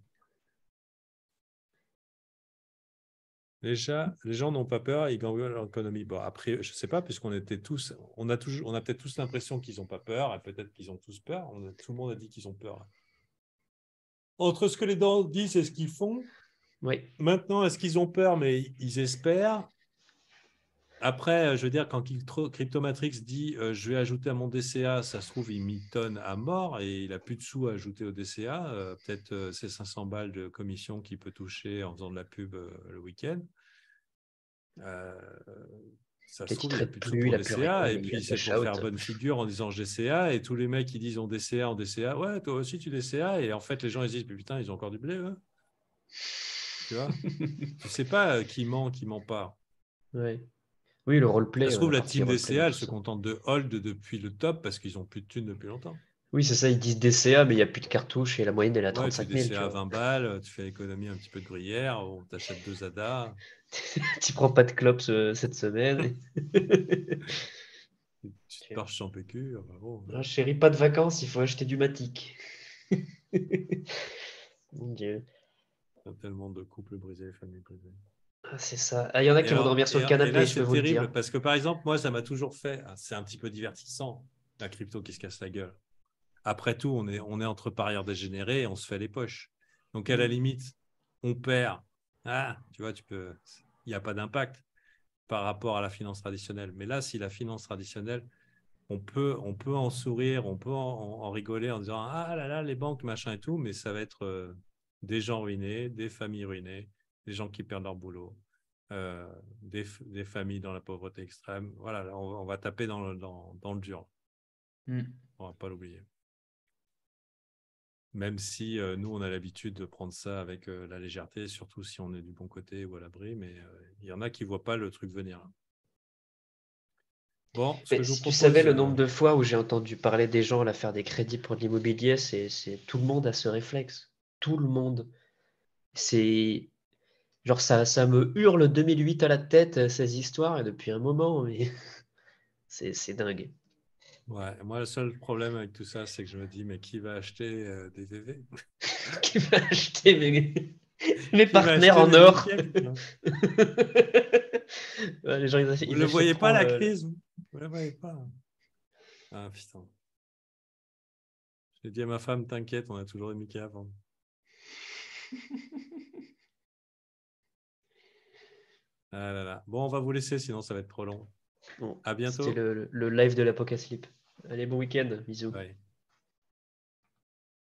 [SPEAKER 1] Les gens n'ont pas peur, ils gagnent leur économie. Bon, après, je ne sais pas, puisqu'on était tous, on a peut-être tous l'impression qu'ils n'ont pas peur, et peut-être qu'ils ont tous peur. Tout le monde a dit qu'ils ont peur. Entre ce que les gens disent et ce qu'ils font,
[SPEAKER 2] Oui.
[SPEAKER 1] maintenant, est-ce qu'ils ont peur, mais ils espèrent? Après, je veux dire, quand Cryptomatrix dit je vais ajouter à mon DCA, ça se trouve, il mitonne à mort et il n'a plus de sous à ajouter au DCA. Peut-être c'est 500 balles de commission qu'il peut toucher en faisant de la pub le week-end. Ça se
[SPEAKER 2] Peut-être il
[SPEAKER 1] trouve, il n'y a
[SPEAKER 2] traite
[SPEAKER 1] plus de sous
[SPEAKER 2] plus,
[SPEAKER 1] pour
[SPEAKER 2] il a plus rien,
[SPEAKER 1] DCA. Et
[SPEAKER 2] il y a
[SPEAKER 1] puis, c'est
[SPEAKER 2] cash
[SPEAKER 1] pour faire
[SPEAKER 2] out.
[SPEAKER 1] bonne figure en disant DCA. Et tous les mecs qui disent on DCA, on DCA. Ouais, toi aussi, tu DCA. Et en fait, les gens ils disent putain, ils ont encore du blé, eux. Tu vois? Tu ne sais pas qui ment pas.
[SPEAKER 2] Ouais. Oui, le
[SPEAKER 1] Ça
[SPEAKER 2] roleplay,
[SPEAKER 1] se trouve,
[SPEAKER 2] la
[SPEAKER 1] la
[SPEAKER 2] partie
[SPEAKER 1] team
[SPEAKER 2] roleplay dans
[SPEAKER 1] DCA, elle
[SPEAKER 2] tout
[SPEAKER 1] se
[SPEAKER 2] ça.
[SPEAKER 1] contente de hold depuis le top parce qu'ils n'ont plus de thunes depuis longtemps.
[SPEAKER 2] Oui, c'est ça, ils disent DCA, mais il n'y a plus de cartouches et la moyenne, elle est à
[SPEAKER 1] Ouais, tu
[SPEAKER 2] 35 000, tu
[SPEAKER 1] DCA à
[SPEAKER 2] vois.
[SPEAKER 1] 20 balles, tu fais l'économie un petit peu de gruyère, on t'achète 2 ADA,
[SPEAKER 2] Tu prends pas de clops cette semaine.
[SPEAKER 1] tu te marches sans PQ. Enfin, bon,
[SPEAKER 2] Ah, chérie, pas de vacances, il faut acheter du matic. Mon Dieu.
[SPEAKER 1] il y a tellement de couples brisés, familles brisées.
[SPEAKER 2] Ah, c'est ça. Ah, il y en a
[SPEAKER 1] Et,
[SPEAKER 2] qui vont
[SPEAKER 1] alors,
[SPEAKER 2] dormir sur le
[SPEAKER 1] et là,
[SPEAKER 2] canapé, je peux
[SPEAKER 1] c'est
[SPEAKER 2] vous le
[SPEAKER 1] terrible
[SPEAKER 2] dire.
[SPEAKER 1] parce que, par exemple, moi, ça m'a toujours fait, c'est un petit peu divertissant, la crypto qui se casse la gueule. Après tout, on est entre parieurs dégénérés et on se fait les poches. Donc, à la
[SPEAKER 2] Mm.
[SPEAKER 1] limite, on perd. Ah, tu vois, il n'y a pas d'impact par rapport à la finance traditionnelle. Mais là, si la finance traditionnelle, on peut en sourire, on peut en rigoler en disant ah là là, les banques, machin et tout, mais ça va être des gens ruinés, des familles ruinées, des gens qui perdent leur boulot, des familles dans la pauvreté extrême. Voilà, là, on va taper dans le dur.
[SPEAKER 2] Mm.
[SPEAKER 1] On ne va pas l'oublier. Même si nous, on a l'habitude de prendre ça avec la légèreté, surtout si on est du bon côté ou à l'abri, mais il y en a qui ne voient pas le truc venir. Bon, ce
[SPEAKER 2] Mais
[SPEAKER 1] que je vous
[SPEAKER 2] si tu savais
[SPEAKER 1] propose,
[SPEAKER 2] le nombre de fois où j'ai entendu parler des gens à faire des crédits pour de l'immobilier, c'est tout le monde a ce réflexe. Tout le monde. C'est genre ça me hurle 2008 à la tête, ces histoires, et depuis un moment, mais c'est dingue.
[SPEAKER 1] ouais, moi, le seul problème avec tout ça, c'est que je me dis, mais qui va acheter des VV?
[SPEAKER 2] Qui va acheter mes
[SPEAKER 1] Qui va
[SPEAKER 2] partenaires
[SPEAKER 1] acheter
[SPEAKER 2] en
[SPEAKER 1] des
[SPEAKER 2] or?
[SPEAKER 1] nickel?
[SPEAKER 2] Ouais, les gens,
[SPEAKER 1] Vous ne
[SPEAKER 2] ils
[SPEAKER 1] le voyez pas,
[SPEAKER 2] achèteront
[SPEAKER 1] la crise? Vous ne le voyez pas? Ah, putain. J'ai dit à ma femme, t'inquiète, on a toujours des Mickey à vendre. Ah là là. Bon, on va vous laisser, sinon ça va être trop long.
[SPEAKER 2] Bon,
[SPEAKER 1] À
[SPEAKER 2] c'était
[SPEAKER 1] bientôt.
[SPEAKER 2] le live de l'Apocalypse. Allez, bon week-end. Bisous.
[SPEAKER 1] Bye.